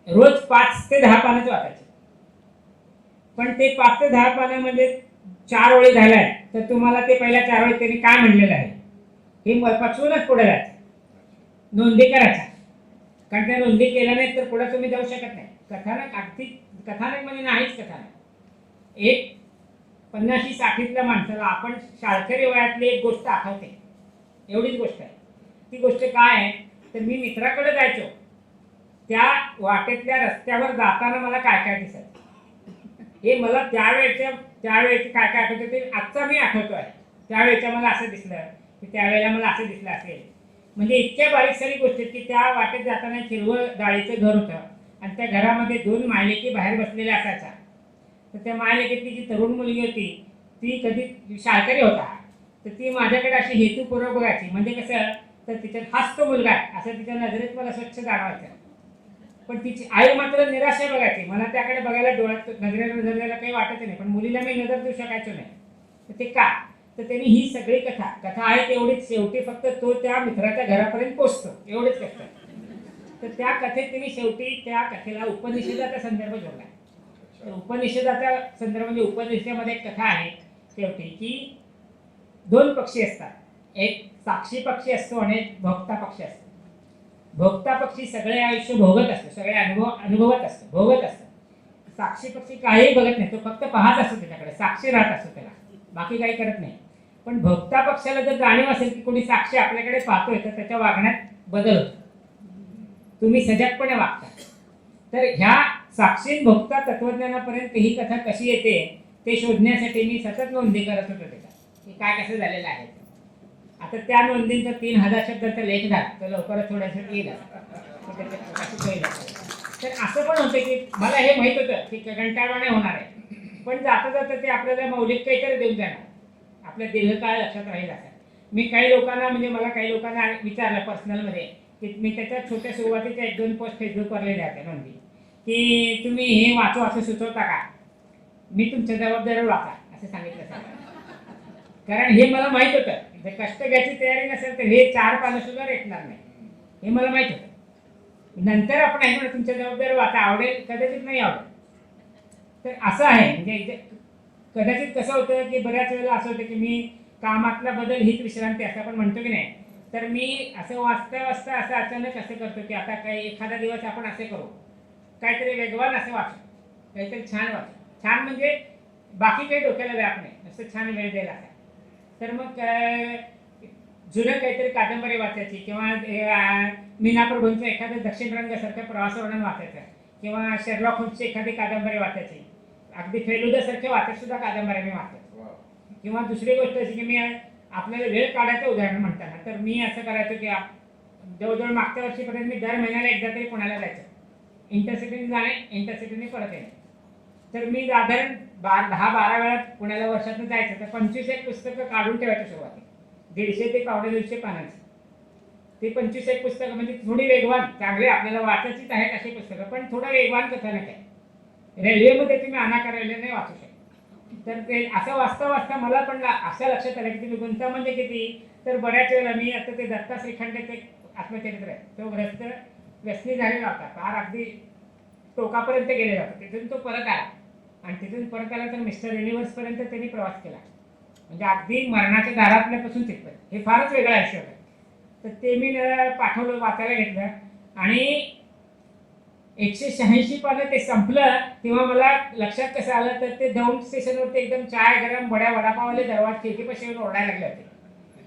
रोज 5 ते 10 पानच वाचायचे. पण ते 5 ते 10 पानं म्हणजे 4 ओळी झाल्या तर तुम्हाला ते पहिल्या 4 ओळी त्यांनी काय म्हणलेलं आहे हे पचवूनच पुढे जायचं. नोंदी करायच्या, कारण त्या नोंदी केल्या नाहीत तर पुढे तुम्ही जाऊ शकत नाही. कथानक म्हणजे नाहीच कथानक. एक 50-60तल्या माणसाला आपण शाळकरी वयातली एक गोष्ट आठवते, एवढीच गोष्ट आहे. ती गोष्ट काय आहे तर मी मित्राकडे जायचो, त्या वाटेतल्या रस्त्यावर जाताना मला काय दिसत हे मला त्यावेळेचे काय आठवतं ते आजचा मी आठवतो आहे. त्यावेळेच्या मला असं दिसलं की त्यावेळेला मला असं दिसलं असेल. म्हणजे इतक्या बारीक सारी गोष्टी की त्या वाटेत जाताना हिरवं डाळीचं घर होतं आणि त्या घरामध्ये 2 मायलेकी बाहेर बसलेल्या असायच्या. तर त्या मायलेकीतली जी तरुण मुलगी होती ती कधी शाळकरी होता तर ती माझ्याकडे अशी हेतूपूर्वक बघायची. म्हणजे कसं तर तिच्यात हाच तो मुलगा आहे असं तिच्या नजरेत मला स्वच्छ जाणवायचं. पण तिची आई मात्र निराश आहे बघायची. मला त्याकडे बघायला डोळ्यात नजरेला नजरेला काही वाटत नाही, पण मुलीला मी नजर देऊ शकायचो नाही. तर ते का? तर त्यांनी ही सगळी कथा आहे तेवढीच, शेवटी फक्त तो त्या मित्राच्या घरापर्यंत पोचतो एवढेच कष्ट. तर त्या कथेत त्यांनी शेवटी त्या कथेला उपनिषदाचा संदर्भ जोडला. तर उपनिषदाचा संदर्भ म्हणजे उपनिषदामध्ये एक कथा आहे शेवटी की 2 पक्षी असतात. एक साक्षी पक्षी असतो आणि एक भोगता पक्षी असतो. भोगता पक्षी सगळे आयुष्य भोगत असतो, सगळे अनुभवत असतो, भोगत असतो. साक्षी पक्षी काहीही बघत नाही, तो फक्त पाहत असतो, त्याच्याकडे साक्षी राहत असतो, त्याला बाकी काही करत नाही. पण भोगता पक्षाला जर जाणीव असेल की कोणी साक्षी आपल्याकडे पाहतोय तर त्याच्या वागण्यात बदल होतो, तुम्ही सजगपणे वागता. तर ह्या साक्षी भोगता तत्वज्ञानापर्यंत ही कथा कशी येते ते शोधण्यासाठी मी सतत नोंदी करत होतो त्याच्या की काय कसं झालेलं आहे. आता त्या नोंदींचा 3000 शब्दांचा लेख झाला, तर लवकरच थोड्यासाठी येईल. तर असं पण होतं की मला हे माहित होतं की कंटाळवाणे होणार आहे, पण जाता जाता ते आपल्याला मौलिक काहीतरी देऊन जाणार, आपल्या दीर्घकाळ लक्षात राहील असं. मी काही लोकांना म्हणजे मला काही लोकांना विचारलं पर्सनलमध्ये की मी त्याच्या छोट्या सुरुवातीच्या 1-2 पोस्ट फेसबुकवर लिहिल्या होत्या नोंदी की तुम्ही हे वाचू असं सुचवता का? मी तुमच्या जबाबदारीवर वाचा असं सांगितलं सगळं. कारण हे मला माहित होतं जर कष्ट घ्यायची तयारी नसेल तर हे 4 पानं सुद्धा रेटणार नाही, हे मला माहित होतं. नंतर आपण ऐकू तुमच्या जबाबदारी वाचा, आवडेल कदाचित नाही आवडेल. तर असं आहे म्हणजे कदाचित कसं होतं की बऱ्याच वेळेला असं होतं की मी कामातला बदल हीच विश्रांती असं आपण म्हणतो की नाही. तर मी असं वाचता वाचता असं अचानक असं करतो की आता काही एखादा दिवस आपण असे करू, काहीतरी वेगवान असं वाचू, काहीतरी छान वाचू. छान म्हणजे बाकी काही डोक्याला व्याप नाही, असं छान वेळ द्यायला असा. तर मग जुनं काहीतरी कादंबरी वाचायची किंवा मीना प्रभूंचं एखादं दक्षिण रंगासारखं प्रवासवर्णन वाचायचं किंवा शेरलॉक होम्सची एखादी कादंबरी वाचायची. अगदी फेलुदासारख्या वाचत सुद्धा कादंबऱ्या मी वाचायचो. किंवा दुसरी गोष्ट अशी की मी आपल्याला वेळ काढायचं उदाहरण म्हणताना तर मी असं करायचो की जवळजवळ मागच्या वर्षीपर्यंत मी दर महिन्याला एकदा तरी पुण्याला जायचं, इंटरसिटीने जाणे, इंटरसिटीने परत येणे. तर मी साधारण 10-12 वेळा पुण्याला वर्षातून जायचं. तर 25 पुस्तकं काढून ठेवायचं सुरुवातीला, 150 ते 150 पानांची. ते 25 पुस्तकं म्हणजे थोडी वेगवान, चांगले आपल्याला वाचायचीच आहेत अशी पुस्तकं, पण थोडं वेगवान कथानक आहे. रेल्वेमध्ये तुम्ही अनाकार रेल्वे नाही वाचू शकत. तर ते असं वाचता वाचता मला पण असं लक्षात आलं की तुम्ही गुंता म्हणजे किती. तर बऱ्याच वेळेला मी आता ते दत्ता श्रीखंडेचं एक आत्मचरित्र आहे, तो ग्रस्त व्यसनी झालेला होता, फार अगदी टोकापर्यंत गेलेला होता. तिथून तो परत आला आणि तिथून परत आला तर मिस्टर युनिव्हर्सपर्यंत त्यांनी प्रवास केला, म्हणजे अगदी मरणाच्या दारातल्यापासून तिथपर्यंत. हे फारच वेगळं आयुष्य होतं. तर ते मी पाठवलं, वाचायला घेतलं आणि 186 पानं ते संपलं तेव्हा मला लक्षात कसं आलं तर ते दौंड स्टेशनवरती एकदम चाय गरम बड्या वडापावले दरवाज खिडकीपाशी येऊन ओरडायला लागले होते.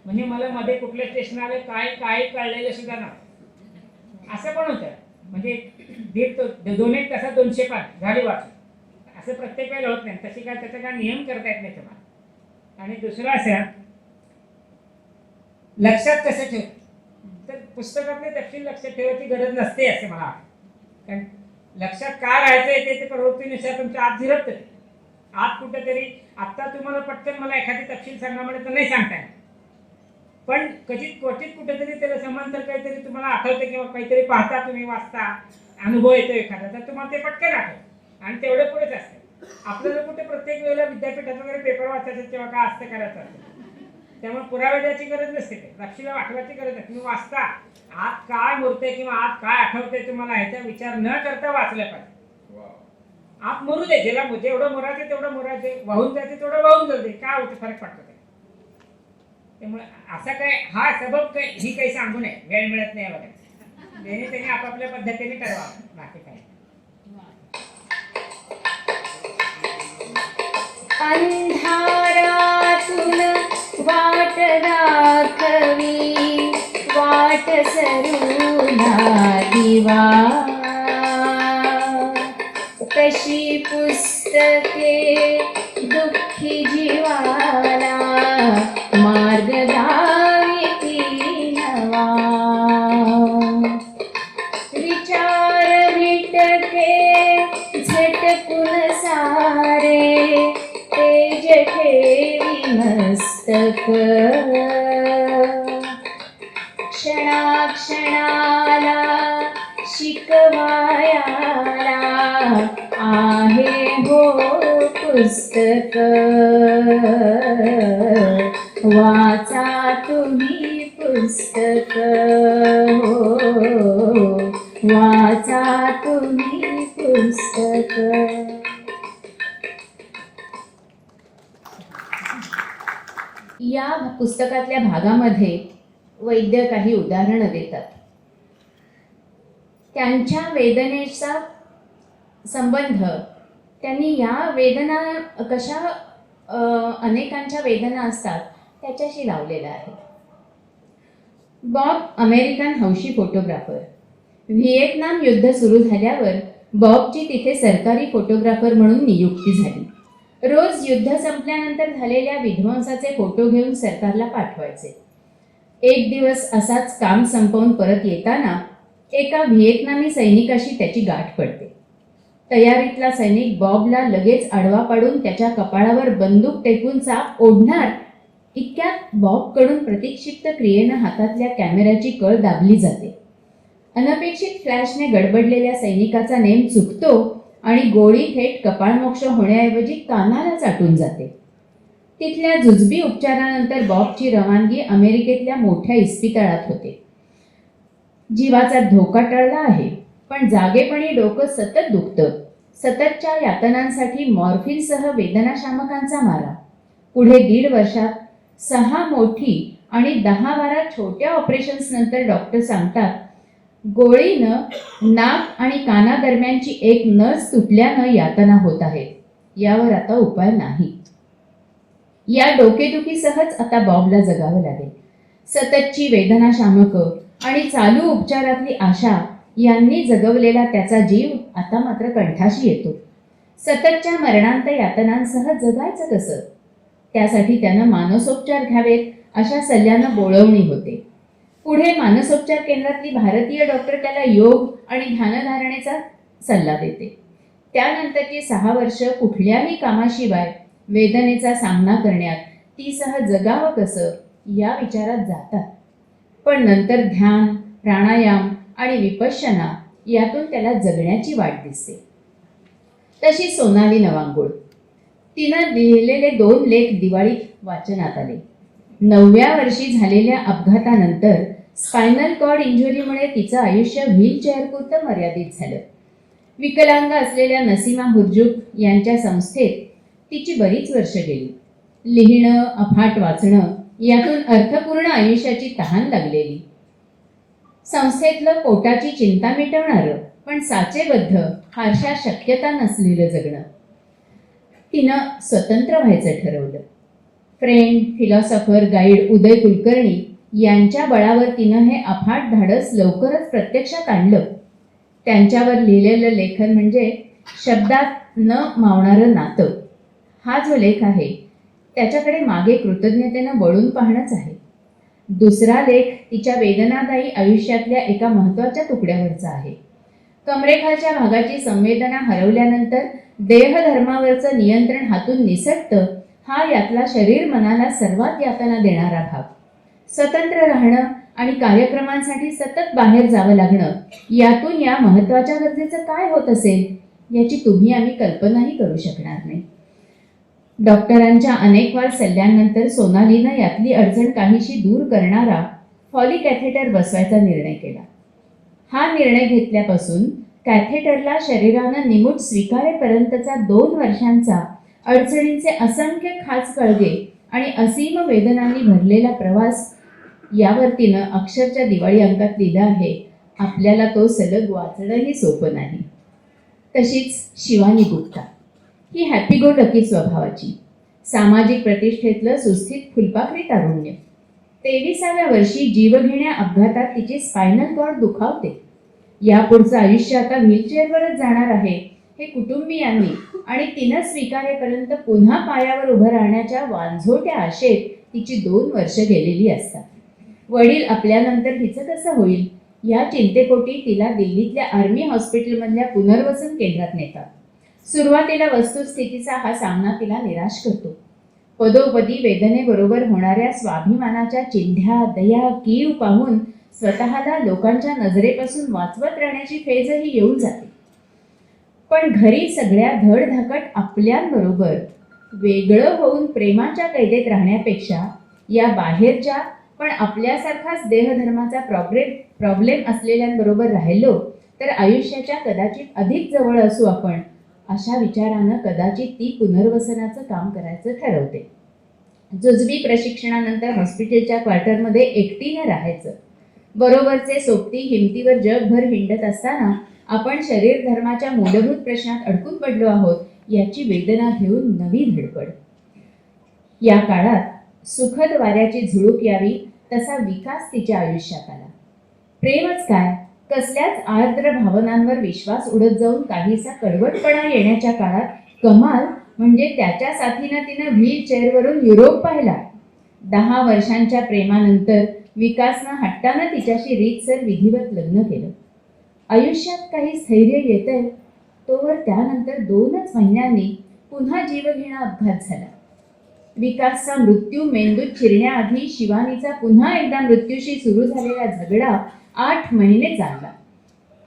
म्हणजे मला मध्ये कुठलं स्टेशन आलं काय कळलेलं सुद्धा नव्हतं. असं पण होतं म्हणजे 2-1 तासात 200 पान झाली वाचून. असं प्रत्येक वेळेला होत नाही, तशी काय त्याचा काय नियम करता येत नाही तुम्हाला. आणि दुसरं असं लक्षात कसं ठेव, तर पुस्तकातले तपशील लक्षात ठेवायची गरज नसते असं मला वाटतं. कारण लक्षात काय राहायचं ते प्रवृत्तीनुसार तुमच्या आत झिरपतं. ते आत कुठेतरी आत्ता तुम्हाला पटकन मला एखादी तपशील सांगा म्हणजे तर नाही सांगता येणार, पण क्वचित कुठेतरी त्याला समांतर काहीतरी तुम्हाला आठवतं किंवा काहीतरी पाहता, तुम्ही वाचता, अनुभव येतो एखादा, तर तुम्हाला ते पटकन आठवतं आणि तेवढं पुढेच असतं. आपल्याला कुठे प्रत्येक वेळेला विद्यापीठात वगैरे पेपर वाचायचं तेव्हा काय असतं करायचं असतं, त्यामुळे पुरावे द्यायची गरज नसते, ते तपशीला आठवायची गरज नाही. तुम्ही वाचता, आत काय मुरते किंवा आत काय आठवते तुम्हाला ह्याचा विचार न करता वाचलं पाहिजे. आत मुरू दे, ज्याला जेवढं मुरायचं तेवढं मुरायचे, वाहून जायचे तेवढं वाहून जाते, काय होतं फरक पडतो ते. त्यामुळे असा काय हा सबब काय ही काही सांगू नये, वेळ मिळत नाही वगैरे, त्यांनी आपापल्या पद्धतीने करावं, बाकी काय. अंधारातून वाट दाखवी, वाट सरूना दिवा, कशी पुस्तके दुःखी जीवाला मार्ग दाविती नवा, विचार विटके झटकून सारे, तेज ठेवी मस्तक, क्षण शिक्षणाला शिकवायाला आहे हो पुस्तक. वाचा तुम्ही पुस्तक हो, वाचा तुम्ही पुस्तक. या पुस्तकातल्या भागामध्ये वैद्य काही उदाहरणं देतात. त्यांच्या वेदनेचा संबंध त्यांनी या वेदना कशा अनेकांच्या वेदना असतात त्याच्याशी लावलेला आहे. बॉब अमेरिकन हौशी फोटोग्राफर. व्हिएतनाम युद्ध सुरू झाल्यावर बॉबची तिथे सरकारी फोटोग्राफर म्हणून नियुक्ती झाली. रोज युद्ध संपल्यानंतर झालेल्या विध्वंसाचे फोटो घेऊन सरकारला पाठवायचे. एक दिवस असाच काम संपवून परत येताना एका व्हिएतनामी सैनिकाशी त्याची गाठ पडते. तयारीतला सैनिक बॉबला लगेच आडवा पाडून त्याच्या कपाळावर बंदूक टेकवून चाप ओढणार इतक्यात बॉबकडून प्रतीक्षिप्त क्रियेनं हातातल्या कॅमेऱ्याची कळ दाबली जाते. अनपेक्षित फ्लॅशने गडबडलेल्या सैनिकाचा नेम चुकतो आणि गोळी थेट कपाळमोक्ष होण्याऐवजी कानाला चाटून जाते. तिथल्या जुजबी उपचारानंतर बॉबची रवानगी अमेरिकेतल्या मोठ्या इस्पितळात होते. जीवाचा धोका टळला आहे, पण जागेपणी डोकं सतत दुखतं. सततच्या यातनांसाठी मॉर्फिनसह वेदनाशामकांचा मारा. पुढे 1.5 वर्षात 6 मोठी आणि 10-12 छोट्या ऑपरेशन्स नंतर डॉक्टर सांगतात गोळीनं नाक आणि कानादरम्यानची एक नस तुटल्यानं यातना होत आहेत. यावर आता उपाय नाही. या डोकेदुखीसहच आता बॉबला जगावं लागेल. सततची वेदनाशामकं आणि चालू उपचारातली आशा यांनी जगवलेला त्याचा जीव आता मात्र कंठाशी येतो. सततच्या मरणांत यातनांसह जगायचं कसं? त्यासाठी त्यानं मानसोपचार घ्यावेत अशा सल्ल्यानं बोळवणी होते. पुढे मानसोपचार केंद्रातली भारतीय डॉक्टर त्याला योग आणि ध्यानधारणेचा सल्ला देते. त्यानंतरची 6 वर्ष कुठल्याही कामाशिवाय वेदनेचा सामना करण्यात ती सह जगावं कसं या विचारात जातात. पण नंतर ध्यान, प्राणायाम आणि विपश्यना यातून त्याला जगण्याची वाट दिसते. तशी सोनाली नवांगुळ. तिनं लिहिलेले 2 लेख दिवाळीत वाचनात आले. 9व्या वर्षी झालेल्या अपघातानंतर स्पायनल कॉर्ड इंजुरीमुळे तिचं आयुष्य व्हीलचेअरपुरतं मर्यादित झालं. विकलांग असलेल्या नसीमा हुर्जुक यांच्या संस्थेत तिची बरीच वर्ष गेली. लिहिणं, अफाट वाचणं यातून अर्थपूर्ण आयुष्याची तहान लागलेली. संस्थेतलं पोटाची चिंता मिटवणारं पण साचेबद्ध फारशा शक्यता नसलेलं जगणं. तिनं स्वतंत्र व्हायचं ठरवलं. फ्रेंड, फिलॉसॉफर, गाईड उदय कुलकर्णी यांच्या बळावर तिनं हे अफाट धाडस लवकरच प्रत्यक्षात आणलं. त्यांच्यावर लिहिलेलं लेखन म्हणजे शब्दात न मावणारं नातं. हा जो लेख आहे त्याच्याकडे मागे कृतज्ञतेनं वळून पाहणंच आहे. दुसरा लेख तिच्या वेदनादायी आयुष्यातल्या एका महत्त्वाच्या तुकड्यावरचा आहे. कमरेखालच्या भागाची संवेदना हरवल्यानंतर देहधर्मावरचं नियंत्रण हातून निसटतं. हा यातला शरीर मनाला सर्वात यातना देणारा भाग. स्वतंत्र राहणं आणि कार्यक्रमांसाठी सतत बाहेर जावं लागणं यातून या महत्त्वाच्या गरजेचं काय होत असेल याची तुम्ही आम्ही कल्पनाही करू शकणार नाही. डॉक्टरांच्या अनेकवार सल्ल्यानंतर सोनालीनं यातली अडचण काहीशी दूर करणारा फॉली कॅथेटर बसवायचा निर्णय केला. हा निर्णय घेतल्यापासून कॅथेटरला शरीरानं निमूट स्वीकारेपर्यंतचा 2 वर्षांचा अडचणींचे असंख्य खाच कळगे आणि असीम वेदनांनी भरलेला प्रवास यावर तिनं अक्षरच्या दिवाळी अंकात लिहिलं आहे. आपल्याला तो सलग वाचणंही सोपं नाही. तशीच शिवानी गुप्ता ही हॅपी गो लकी स्वभावाची. सामाजिक प्रतिष्ठेतलं सुस्थित फुलपाखरी तारुण्य. 23व्या वर्षी जीवघेण्या अपघातात तिची स्पायनल कॉर्ड दुखावते. यापुढचं आयुष्य आता व्हीलचेअरवरच जाणार आहे हे कुटुंबियांनी आणि तिनं स्वीकारेपर्यंत पुन्हा पायावर उभं राहण्याच्या वांझोट्या आशेत तिची 2 वर्ष गेलेली असतात. वडील आपल्यानंतर हिचं कसं होईल या चिंतेपोटी तिला दिल्लीतल्या आर्मी हॉस्पिटलमधल्या पुनर्वसन केंद्रात नेतात. सुरुवातीला वस्तुस्थितीचा हा सामना तिला निराश करतो. पदोपदी वेदनेबरोबर होणाऱ्या स्वाभिमानाच्या चिंध्या, दया, कीव पाहून स्वतःला लोकांच्या नजरेपासून वाचवत राहण्याची फेजही येऊन जाते. पण घरी सगळ्या धडधाकट आपल्यांबरोबर वेगळं होऊन प्रेमाच्या कैदेत राहण्यापेक्षा या बाहेरच्या पण आपल्यासारखाच देहधर्माचा प्रॉब्लेम असलेल्यांबरोबर राहिलो तर आयुष्याच्या कदाचित अधिक जवळ असू आपण, अशा विचारानं कदाचित ती पुनर्वसनाचं काम करायचं ठरवते. जुजबी प्रशिक्षणानंतर हॉस्पिटलच्या क्वार्टरमध्ये एकटीनं राहायचं. बरोबरचे सोबती हिमतीवर जगभर हिंडत असताना आपण शरीर धर्माच्या मूलभूत प्रश्नात अडकून पडलो आहोत याची वेदना घेऊन नवी धडपड. या काळात सुखद वाऱ्याची झुळूक यावी तसा विकास तिच्या आयुष्यात आला. प्रेमच काय, कसल्याच आर्द्र भावनांवर विश्वास उडत जाऊन काहीसा कडवटपणा येण्याच्या काळात कमाल म्हणजे त्याच्या साथीनं तिनं व्हीलचेअरवरून युरोप पाहिला. 10 वर्षांच्या प्रेमानंतर विकासनं हट्टानं तिच्याशी रीतसर विधिवत लग्न केलं. आयुष्यात काही स्थैर्य येतंय तोवर त्यानंतर 2च महिन्यांनी पुन्हा जीवघेणा अपघात झाला. विकासचा मृत्यू मेंदूत शिरण्याआधी शिवानीचा पुन्हा एकदा मृत्यूशी सुरू झालेला झगडा 8 महिने चालला.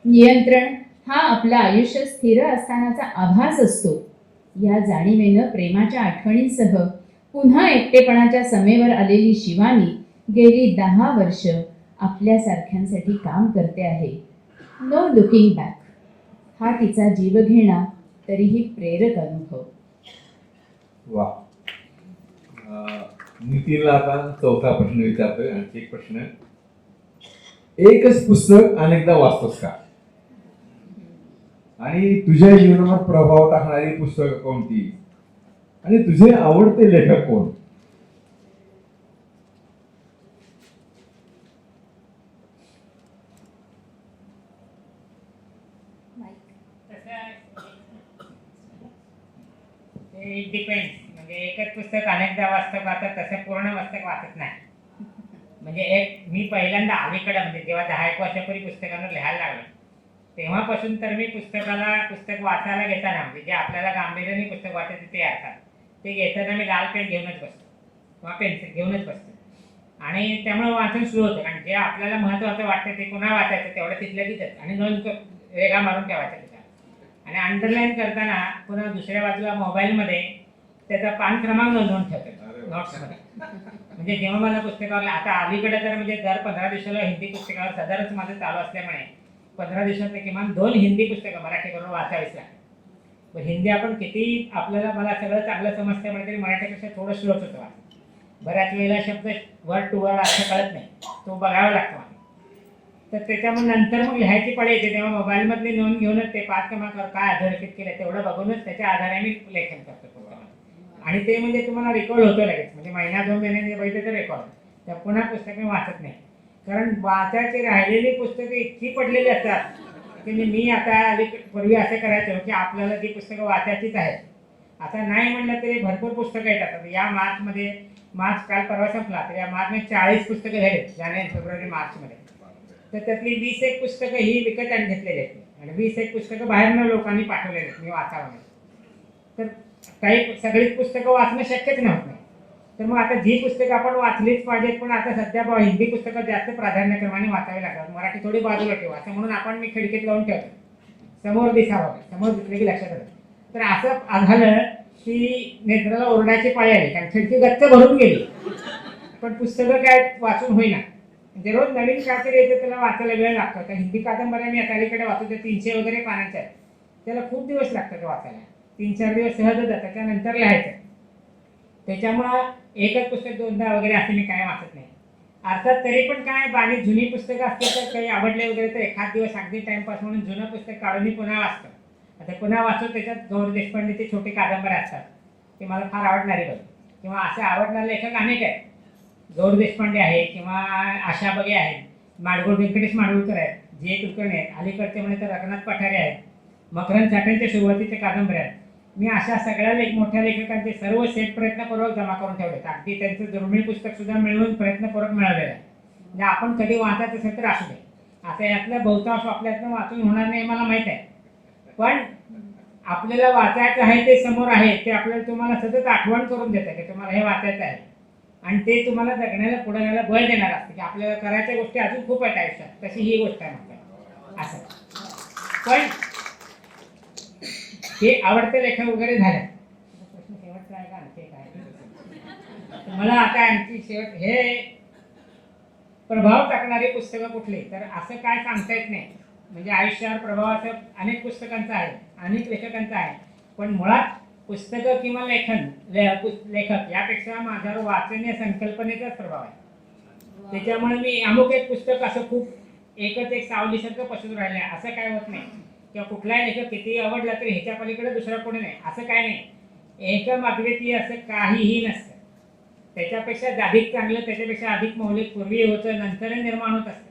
नियंत्रण हा आपलं आयुष्य स्थिर असतानाचा आभास असतो. या जाणीवेनं प्रेमाच्या आठवणींसह पुन्हा एकटेपणाच्या समेवर आलेली शिवानी गेली 10 वर्ष आपल्यासारख्यांसाठी काम करते आहे. नो लुकिंग बॅक हा तिचा जीवघेणा तरीही प्रेरक अनुभव. वा. नितीनला आता 4था प्रश्न विचारतोय. आणखी एक प्रश्न. एकच पुस्तक अनेकदा वाचतोस का? आणि तुझ्या जीवनावर प्रभाव टाकणारी पुस्तकं कोणती? आणि तुझे आवडते लेखक कोण? It depends. म्हणजे एकच पुस्तक अनेकदा वाचतो का, तर तसं पूर्ण पुस्तक वाचत नाही. म्हणजे मी पहिल्यांदा अलीकडं म्हणजे जेव्हा 10-1 वर्षापूर्वी पुस्तकांवर लिहायला लागलो तेव्हापासून तर मी पुस्तक वाचायला घेताना म्हणजे जे आपल्याला गांभीर्याने पुस्तक वाचायचं ते अर्थात ते घेताना मी लाल पेन घेऊनच बसतो किंवा पेन्सिल घेऊनच बसतो. आणि त्यामुळे वाचन सुरू होतं. कारण जे आपल्याला महत्त्वाचं वाटतं ते पुन्हा वाचायचं तेवढं तिथल्या तिथंच आणि नोंद रेगा मारून ठेवायचं त्याच्यात. आणि अंडरलाईन करताना पुन्हा दुसऱ्या बाजूला मोबाईलमध्ये त्याचा पान क्रमांक नोंदवून ठेवतो नोट्समध्ये. म्हणजे जेव्हा मला पुस्तकावर आता अलीकडे तर म्हणजे दर 15 दिवसाला हिंदी पुस्तकावर सदरच माझं चालू असल्यामुळे 15 दिवसात किमान 2 हिंदी पुस्तकं मराठी करून वाचावीच लागतात. पण हिंदी आपण किती आपल्याला मला सगळं चांगलं समजल्यामुळे तरी मराठीपेक्षा थोडं स्लोच होतं वाचन. बऱ्याच वेळेला शब्द वर्ड टू वर्ड असं कळत नाही, तो बघावा लागतो. तर त्याच्यामुळे नंतर मग लिहायची पाळी येते तेव्हा मोबाईलमधली नोंद घेऊनच ते 5 क्रमांकावर काय अधोरेखित केलं तेवढं बघूनच त्याच्या आधारे मी लेखन करतो पुस्तकामध्ये. आणि ते म्हणजे तुम्हाला रेकॉर्ड होतं लगेच. म्हणजे महिना 2 महिन्यांनी बघितलं तर रेकॉर्ड. त्या पुन्हा पुस्तक मी वाचत नाही. कारण वाचायची राहिलेली पुस्तकं इतकी पडलेली असतात की मी आता पूर्वी असं करायचं की आपल्याला जी पुस्तकं वाचायचीच आहेत. आता नाही म्हणलं तरी भरपूर पुस्तकं येतात. या मार्च काल परवा संपला तर या मार्चमध्ये 40 पुस्तकं झाली जानेवारी फेब्रुवारी मार्चमध्ये. तर त्यातली 20-1 पुस्तकं ही विकत आणि घेतलेली आहेत आणि 20-1 पुस्तकं बाहेरनं लोकांनी पाठवलेली आहेत मी वाचावं. तर काही सगळीच पुस्तकं वाचणं शक्यच नव्हतं. तर मग आता जी पुस्तकं आपण वाचलीच पाहिजेत पण आता सध्या हिंदी पुस्तकं जास्त प्राधान्यक्रमाने वाचावी लागतात. मराठी थोडी बाजूला ठेवा असं म्हणून आपण मी खिडकीत लावून ठेवतो, समोर दिसावं, समोर दिसले की लक्षात आलं. तर असं झालं की नेत्राला ओरडायची पाळी आली कारण खिडकी गच्च भरून गेली पण पुस्तकं काय वाचून होईना. म्हणजे रोज नवीन काहीतरी येते त्याला वाचायला वेळ लागतो. तर हिंदी कादंबऱ्या मी आता अलीकडे वाचतो त्या 300 वगैरे पानांच्या आहेत. त्याला खूप दिवस लागतात वाचायला, 3-4 दिवस सहजच जातात. त्यानंतर लिहायचं. त्याच्यामुळं एकच पुस्तक 2दा वगैरे असं मी काय वाचत नाही. अर्थात तरी पण काय बाणी जुनी पुस्तकं असतील तर काही आवडले वगैरे तर एखाद दिवस अगदी टाइमपास म्हणून जुनं पुस्तक काढून मी पुन्हा वाचतो. आता पुन्हा वाचतो त्याच्यात गौर देशपांडेचे छोटे कादंबऱ्या असतात ते मला फार आवडणारे बघ किंवा असे आवडणारे लेखक अनेक आहेत. गौर देशपांडे आहे किंवा आशा बगे आहेत, माडगुळ व्यंकटेश माडगुळकर आहेत, जे कुलकर्णी आहेत, अलीकडचे म्हणे तर रघुनाथ पठारे आहेत, मकरंद साठ्यांच्या सुरुवातीचे कादंबऱ्या आहेत. मी अशा सगळ्या मोठ्या लेखकांचे सर्व सेट प्रयत्नपूर्वक जमा करून ठेवले. अगदी त्यांचं दुर्मिळ पुस्तक सुद्धा मिळवून प्रयत्नपूर्वक मिळवलेलं आहे. म्हणजे आपण कधी वाचायचं असेल तर असू दे. आता यातलं बहुतांश आपल्यातनं वाचून होणार नाही मला माहीत आहे. पण आपल्याला वाचायचं आहे ते समोर आहे ते आपल्याला तुम्हाला सतत आठवण करून देतं की तुम्हाला हे वाचायचं आहे. आणि ते तुम्हाला जगण्याला पुढे न्यायला बळ देणार असतं की आपल्याला करायच्या गोष्टी अजून खूप आहेत आयुष्यात, तशी ही गोष्ट आहे म्हटलं असं. पण हे आवडते लेखक वगैरे झाले. प्रश्न शेवटचा आहे का आणखी काय? मला आता आणखी शेवट हे प्रभाव टाकणारी पुस्तकं कुठली, तर असं काय सांगता येत नाही. म्हणजे आयुष्यावर प्रभावाचं अनेक पुस्तकांचं आहे, अनेक लेखकांचं आहे, पण मुळात पुस्तकं किंवा लेखक यापेक्षा माझ्यावर वाचन या संकल्पनेचाच प्रभाव आहे. त्याच्यामुळे मी अमुक एक पुस्तक असं खूप एकच एक सावलीसारखं पसरून राहिलं आहे असं काय होत नाही, किंवा कुठलाही लेखक किती आवडला तरी ह्याच्या पलीकडे दुसरा कोणी नाही असं काय नाही. एकम अद्वितीय असं काहीही नसतं. त्याच्यापेक्षा अधिक चांगलं, त्याच्यापेक्षा अधिक मौलिक पूर्वी होतं, नंतर निर्माण होत असतं.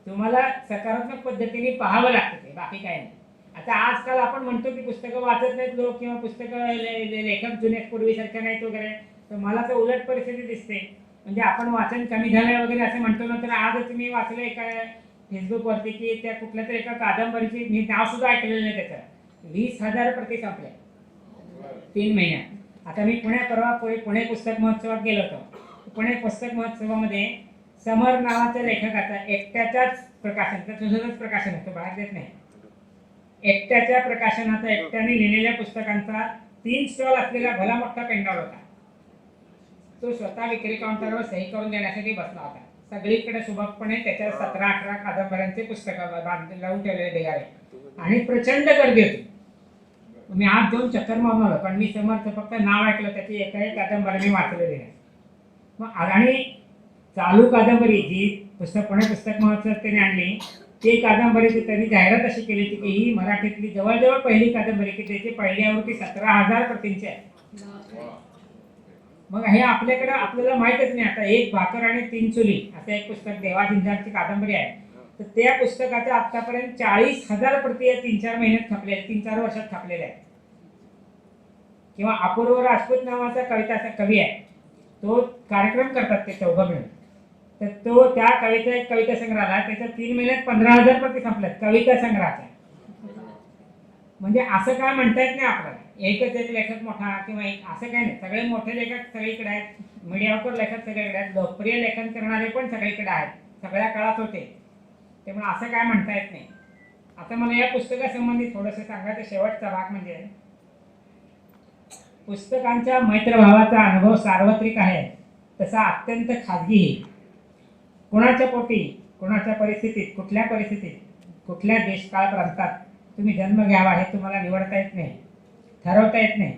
तुम्हाला सकारात्मक पद्धतीने पाहावं लागतं ते, बाकी काय नाही. आता आजकाल आपण म्हणतो की पुस्तकं वाचत नाहीत लोक किंवा पुस्तकं लेखक जुने पूर्वीसारख्या नाहीत वगैरे, तर मला तर उलट परिस्थिती दिसते. म्हणजे आपण वाचन कमी झालं वगैरे असं म्हणतो ना, तर आजच मी वाचलं एका फेसबुकवरती की त्या कुठल्या तरी एका कादंबरीची, मी नाव सुद्धा ऐकलेलं नाही त्याचं, 20,000 प्रती संपल्या 3 महिन्यात. आता मी परवा पुणे पुस्तक महोत्सवात गेलो होतो. पुणे पुस्तक महोत्सवामध्ये समर नावाच्या लेखकाचा एकट्याच्याच प्रकाशन, तर तुझंच प्रकाशन असतं, बाहेर देत नाही, एकट्याच्या प्रकाशनाचा, एकट्याने लिहिलेल्या पुस्तकांचा 3 स्टॉल असलेला भला मोठा पेंडॉल होता. तो स्वतः विक्री काउंटरवर सही करून देण्यासाठी बसला होता. सगळीकडे सुबकपणे त्याच्या 17-18 कादंबऱ्यांचे पुस्तकं लावून ठेवलेले ढिगारे आणि प्रचंड गर्दी होती. मी आज जाऊन चक्कर मारून आलो, पण मी समर्थ फक्त नाव ऐकलं, त्याची एकही कादंबरी मी वाचलेली नाही. मग आणि चालू कादंबरी जी पुणे पुस्तक महोत्सवात त्याने आणली, ती कादंबरी त्यांनी जाहिरात अशी केली होती की ही मराठीतली जवळजवळ पहिली कादंबरी की त्याची पहिली आवृत्ती 17,000 प्रतींची आहे. मग हे आपल्याकडे आपल्याला माहीतच नाही. आता एक भाकर आणि 3 चुली असं एक पुस्तक देवा झिंजारची कादंबरी आहे, तर त्या पुस्तकाच्या आतापर्यंत 40,000 प्रती या 3-4 महिन्यात छापल्या, 3-4 वर्षात छापलेल्या आहेत. किंवा अपूर्व राजपूत नावाचा कवी आहे, तो कार्यक्रम करतात ते चौघं मिळून, तर तो त्या कविता एक कविता संग्रह आला, त्याच्या 3 महिन्यात 15,000 प्रती संपल्यात कविता संग्रहाच्या. म्हणजे असं काय म्हणता येत नाही आपल्याला एकच एक लेखक मोठा किंवा एक असं काय नाही. सगळे मोठे लेखक सगळीकडे आहेत, मीडियावर लेखक सगळीकडे आहेत, लोकप्रिय लेखन करणारे पण सगळीकडे आहेत, सगळ्या काळात होते. त्यामुळे असं काय म्हणता येत नाही. आता मला या पुस्तकासंबंधी थोडंसं सांगायचं. शेवटचा भाग म्हणजे पुस्तकांच्या मैत्रभावाचा अनुभव सार्वत्रिक आहे, तसा अत्यंत खाजगीही. कोणाच्या पोटी, कोणाच्या परिस्थितीत, कुठल्या परिस्थितीत, कुठल्या देशकाळ प्रांतात तुम्ही जन्म घ्यावा हे तुम्हाला निवडता येत नाही, ठरवता येत नाही,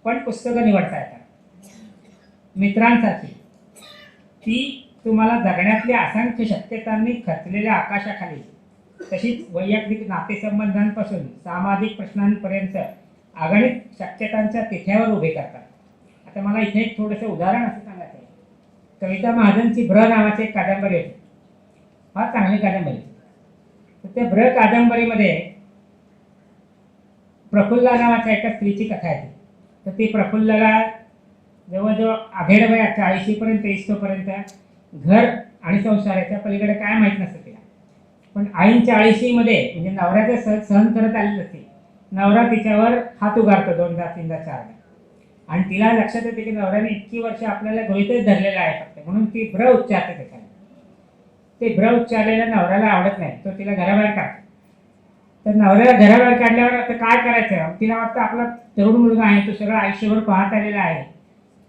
पण पुस्तकं निवडता येतात. मित्रांसारखी ती तुम्हाला जगण्यातल्या असंख्य शक्यतांनी खचलेल्या आकाशाखाली, तशीच वैयक्तिक नातेसंबंधांपासून सामाजिक प्रश्नांपर्यंत अगणित शक्यतांच्या तिथ्यावर उभे करतात. आता मला इथे एक थोडंसं उदाहरण असं सांगायचं आहे. कविता महाजनची ब्र नावाची एक कादंबरी होती, फार चांगली कादंबरी. तर त्या ब्र कादंबरीमध्ये प्रफुल्ला नावाच्या एका स्त्रीची कथा आहे. तर ती प्रफुल्लाला जवळजवळ आधेड वयात 40पर्यंत इस्तोपर्यंत घर आणि संसाराच्या पलीकडे काय माहीत नसतं तिला. पण ऐन 40मध्ये म्हणजे नवऱ्याचं सहन करत आलेली असते. नवरा तिच्यावर हात उगारतो 2दा 3दा 4दा, आणि तिला लक्षात येते की नवऱ्याने इतकी वर्ष आपल्याला गृहीतच धरलेलं आहे फक्त, म्हणून ती ब्र उच्चारते त्याच्याने. ते ब्र उच्चारलेल्या नवऱ्याला आवडत नाही, तो तिला घराबाहेर काढतो. तर नवऱ्याला घराबाहेर काढल्यावर आता काय करायचं, तिला वाटतं आपला तरुण मुलगा आहे, तो सगळं आयुष्यभर पाहत आलेला आहे,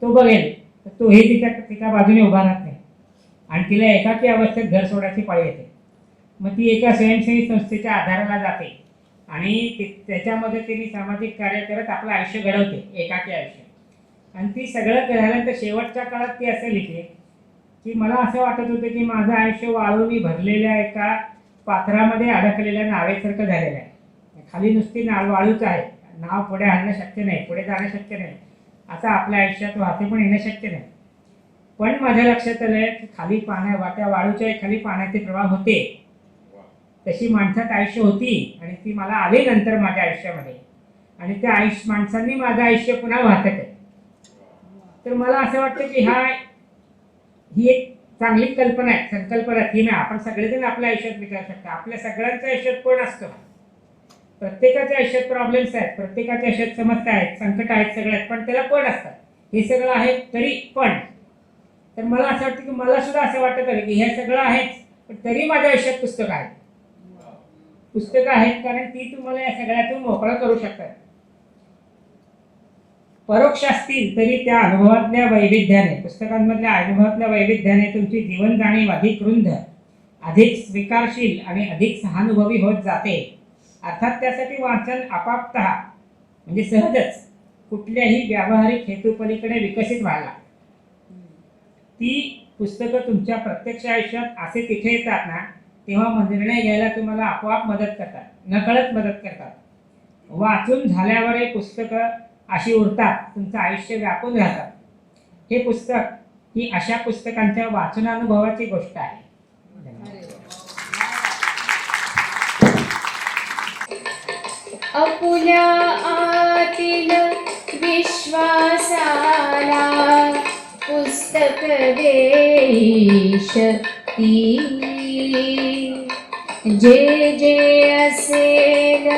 तो बघेल. तर तोही तिच्या बाजूने उभा राहत नाही आणि तिला एकाकी अवस्थेत घर सोडायची पाळी येते. मग ती एका स्वयंसेवी संस्थेच्या आधाराला जाते आणि त्याच्यामध्ये तिने सामाजिक कार्य करत आपलं आयुष्य घडवते, एकाकी आयुष्य. आणि ती सगळं झाल्यानंतर शेवटच्या काळात ती असं लिहिते की मला असं वाटत होतं की माझं आयुष्य वाळूनी भरलेल्या एका पात्रामध्ये अडकलेल्या नावेसारखं झालेलं आहे. खाली नुसती वाळूच आहे, नाव पुढे आणणं शक्य नाही, पुढे जाणं शक्य नाही, आता आपल्या आयुष्यात वाहते पण येणं शक्य नाही. पण माझ्या लक्षात आलंय की खाली त्या वाळूच्या खाली पाण्याचे प्रवाह होते, तशी माणसात आयुष्य होती आणि ती मला आली नंतर माझ्या आयुष्यामध्ये, आणि त्या माणसांनी माझं आयुष्य पुन्हा वाहतक आहे. तर मला असं वाटतं की ही एक चांगली कल्पना आहे, संकल्पना थीम आहे. आपण सगळेजण आपल्या आयुष्यात विचारू शकतो, आपल्या सगळ्यांच्या आयुष्यात कोण असतो, प्रत्येकाच्या आयुष्यात प्रॉब्लेम्स आहेत, प्रत्येकाच्या आयुष्यात समस्या आहेत, संकट आहेत, सगळ्यात. पण त्याला कोण असतात हे सगळं आहे तरी पण तर मला असं वाटतं की मला सुद्धा असं वाटत आहे की हे सगळं आहेच, पण तरी माझ्या आयुष्यात पुस्तकं आहेत. पुस्तकं आहेत कारण ती तुम्हाला या सगळ्यातून मोकळं करू शकतात. परोक्ष असतील तरी त्या अनुभवातल्या वैविध्याने, पुस्तकांमधल्या अनुभवातल्या वैविध्याने तुमची जीवन जाणीव अधिक रुंद, अधिक स्वीकारशील आणि अधिक सहानुभवी होत जाते. अर्थात त्यासाठी वाचन आपापतः म्हणजे सहजच कुठल्याही व्यावहारिक हेतूपलीकडे विकसित व्हायला. ती पुस्तकं तुमच्या प्रत्यक्ष आयुष्यात असे तिथे येतात ना, तेव्हा निर्णय घ्यायला तुम्हाला आपोआप मदत करतात, नकळत मदत करतात. वाचून झाल्यावर हे पुस्तकं अशी उरतात, तुमचं आयुष्य व्यापून राहतात. हे पुस्तक ही अशा पुस्तकांच्या वाचनानुभवाची गोष्ट आहे. अपुल्या आतील विश्वासाला पुस्तक देई शक्ती, जे जे असेल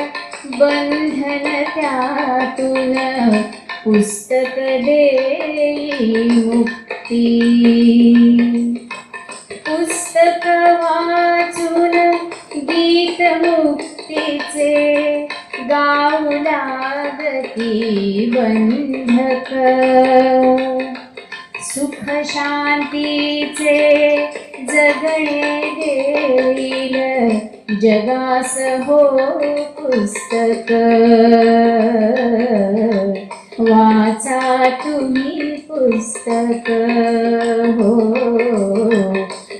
बंधन त्यातून पुस्तक देई मुक्ती. पुस्तक वाचून गीत मुक्तीचे गाऊ लागती बंधक. सुख शांतीचे जगणे देईल जगास हो पुस्तक. वाचा तुम्ही पुस्तक, हो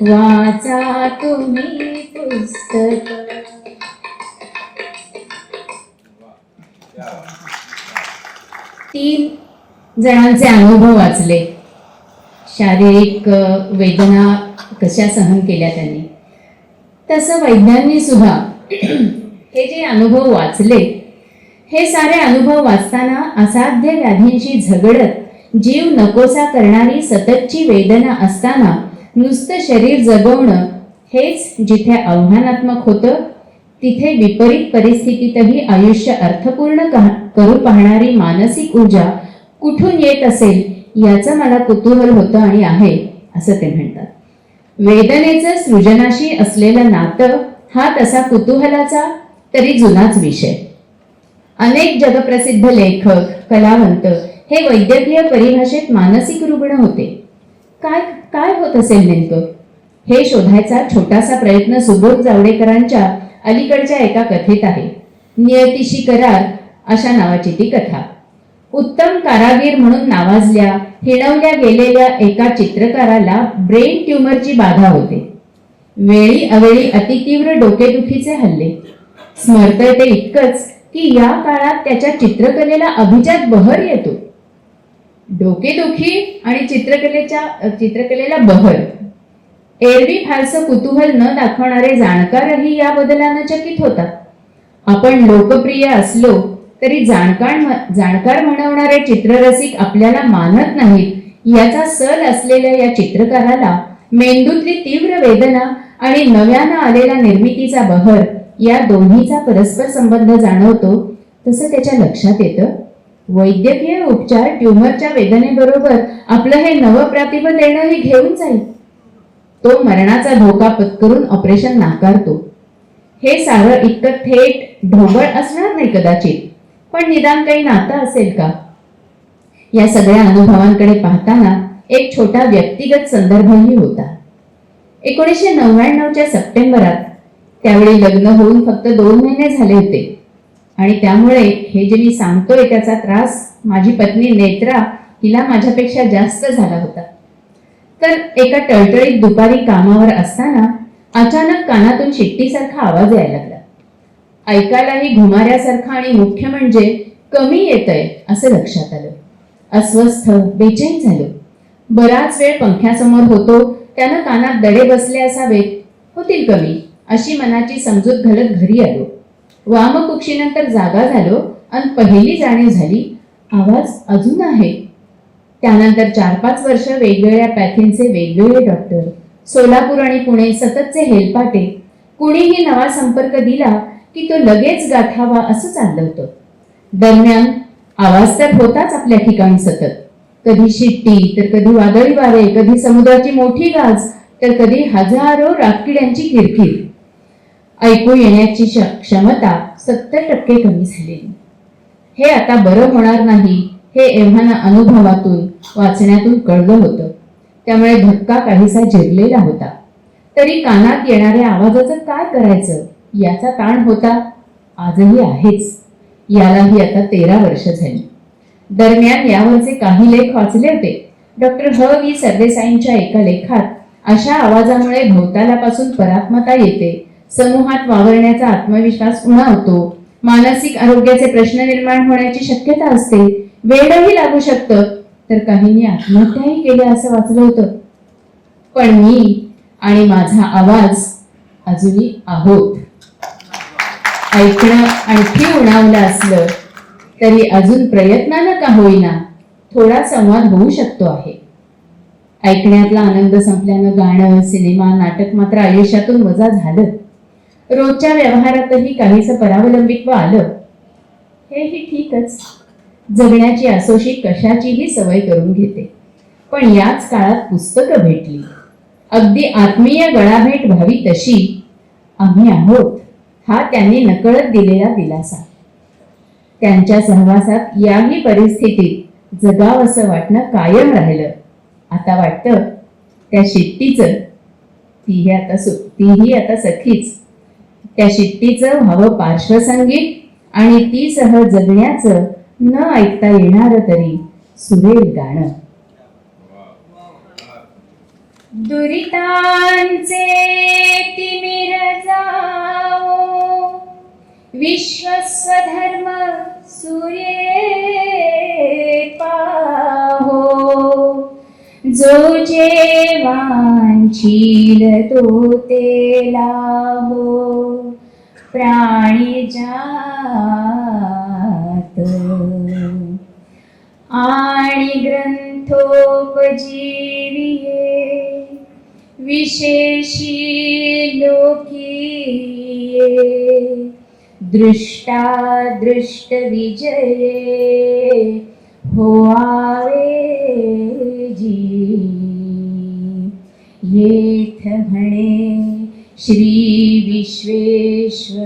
वाचा तुम्ही पुस्तक. तीन जणांचे अनुभव वाचले. शारीरिक वेदना कशा सहन केल्या त्यांनी, तसं वैज्ञांनी सुद्धा हे जे अनुभव वाचले, हे सारे अनुभव वाचताना असाध्य व्याधींशी झगडत जीव नकोसा करणारी सततची वेदना असताना नुसतं शरीर जगवणं हेच जिथे आव्हानात्मक होतं, तिथे विपरीत परिस्थितीतही आयुष्य अर्थपूर्ण करू पाहणारी मानसिक ऊर्जा कुठून येत असेल याचं मला कुतूहल होतं आणि आहे असं ते म्हणतात. वेदनेचं सृजनाशी असलेलं नातं हा तसा कुतूहलाचा तरी जुनाच विषय. अनेक जगप्रसिद्ध लेखक, कलावंत हे वैद्यकीय परिभाषेत मानसिक रुग्ण होते. काय काय होत असेल नेमकं हे शोधायचा छोटासा प्रयत्न सुबोध जावडेकरांच्या अलीकडच्या एका कथेत आहे. नियतीशी करार अशा नावाची ती कथा. उत्तम कारागीर म्हणून नावाजल्या हिणवल्या गेलेल्या एका चित्रकाराला ब्रेन ट्यूमरची बाधा होते. वेळी अवेळी अतितीव्र डोकेदुखीचे हल्ले. स्मरतय ते इतकंच की या काळात त्याच्या चित्रकलेला अभिजात बहर येतो. डोकेदुखी आणि चित्रकलेला बहर. एरवी फारसं कुतूहल न दाखवणारे जाणकारही या बदलानं चकित होतात. आपण लोकप्रिय असलो तरी जाणकार म्हणवणारे चित्ररसिक आपल्याला मानत नाहीत याचा सल असलेल्या या चित्रकाराला मेंदूतली तीव्र वेदना आणि नव्यानं आलेला निर्मितीचा बहर या दोन्हीचा परस्पर संबंध जाणवतो. तसं त्याच्या लक्षात येतं, वैद्यकीय उपचार ट्यूमरच्या वेदनेबरोबर आपलं हे नवप्रातिभ देणंही घेऊन जाईल. तो मरणाचा धोका पत्करून ऑपरेशन नाकारतो. हे सारं इतकं थेट ढोबळ असणार नाही कदाचित, पण निदान काही नातं असेल का? या सगळ्या अनुभवांकडे पाहताना एक छोटा व्यक्तिगत संदर्भही होता. 1999च्या सप्टेंबरात, त्यावेळी लग्न होऊन फक्त 2 महिने झाले होते आणि त्यामुळे हे जे मी सांगतोय त्याचा त्रास माझी पत्नी नेत्रा हिला माझ्यापेक्षा जास्त झाला होता. तर एका टळटळीत दुपारी कामावर असताना अचानक कानातून शिट्टीसारखा आवाज यायला लागला. ऐकायलाही घुमाऱ्यासारखा आणि मुख्य म्हणजे कमी येतंय असं लक्षात आलं. अस्वस्थ बेचैन झालो. बराच वेळ पंख्यासमोर होतो, त्यानं कानात दडे बसले असावेत, होतील कमी अशी मनाची समजूत घालत घरी आलो. वामकुक्षीनंतर जागा झालो आणि पहिली जाणीव झाली, आवाज अजून आहे. त्यानंतर 4-5 वर्ष वेगवेगळ्या पॅथींचे वेगवेगळे डॉक्टर, सोलापूर आणि पुणे सततचे हेलपाटे, कुणीही नवा संपर्क दिला की तो लगेच गाठावा असं चाललं होतं. दरम्यान आवाज तर होताच आपल्या ठिकाणी सतत, कधी शिट्टी तर कधी वादळी वारे, कधी समुद्राची मोठी गाज तर कधी हजारो रातकिड्यांची किरकिर. ऐकू येण्याची क्षमता 70% कमी झालेली. हे आता बरं होणार नाही हे एव्हाना अनुभवातून वाचण्यातून कळलं होतं. त्यामुळे धक्का काहीसा जिरलेला होता. तरी कानात येणाऱ्या आवाजाचं काय करायचं याचा ताण होता. आजही आहेच. यालाही आता 13 वर्ष झाली. दरम्यान यावरचे काही लेख वाचले होते. डॉक्टर ह.वी. सरदेसाईंच्या एका लेखात अशा आवाजामुळे भोवतालापासून परात्मता येते, समूहात वावरण्याचा आत्मविश्वास उणावतो, मानसिक आरोग्याचे प्रश्न निर्माण होण्याची शक्यता असते, वेडही लागू शकतं, तर काहींनी आत्महत्याही केल्या असं वाचलं होतं. पण मी आणि माझा आवाज अजूनही आहोत. ऐकणं आणखी उणावलं असलं तरी अजून प्रयत्नानं का होईना थोडा संवाद होऊ शकतो आहे. ऐकण्यातला आनंद संपल्यानं गाणं, सिनेमा, नाटक मात्र आयुष्यातून वजा झालं. रोजच्या व्यवहारातही काहीसं परावलंबित्व आलं. हेही ठीकच. जगण्याची असोशी कशाचीही सवय करून घेते. पण याच काळात पुस्तकं भेटली, अगदी आत्मीय गळाभेट व्हावी तशी. आम्ही आहोत हा त्यांनी नकळत दिलेला दिलासा. त्यांच्या सहवासात याही परिस्थितीत जगावंसं वाटणं कायम राहिलं. आता वाटतं त्या शिट्टीचं, तीही आता सखीच, त्या शिट्टीचं व्हावं पार्श्वसंगीत आणि ती सह जगण्याचं न ऐकता येणार तरी सुरेल गाणं. दुरितांचे तिमिर जावो, विश्वस्वधर्म सूर्ये पाहो, जो जे वांछील तो ते लाभो, प्राणी जात आणि ग्रंथोपजीविये, विशेषी लोकीये, दृष्टा दृष्ट विजये होआवे जी. येथ म्हणे श्री विश्वेश्वराव,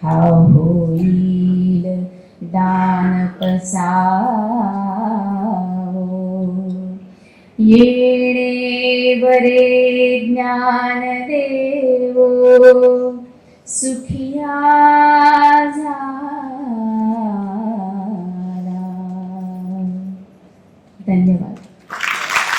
हा होईल दान पसावो. येणे बरे ज्ञान देवो, सुखिया जा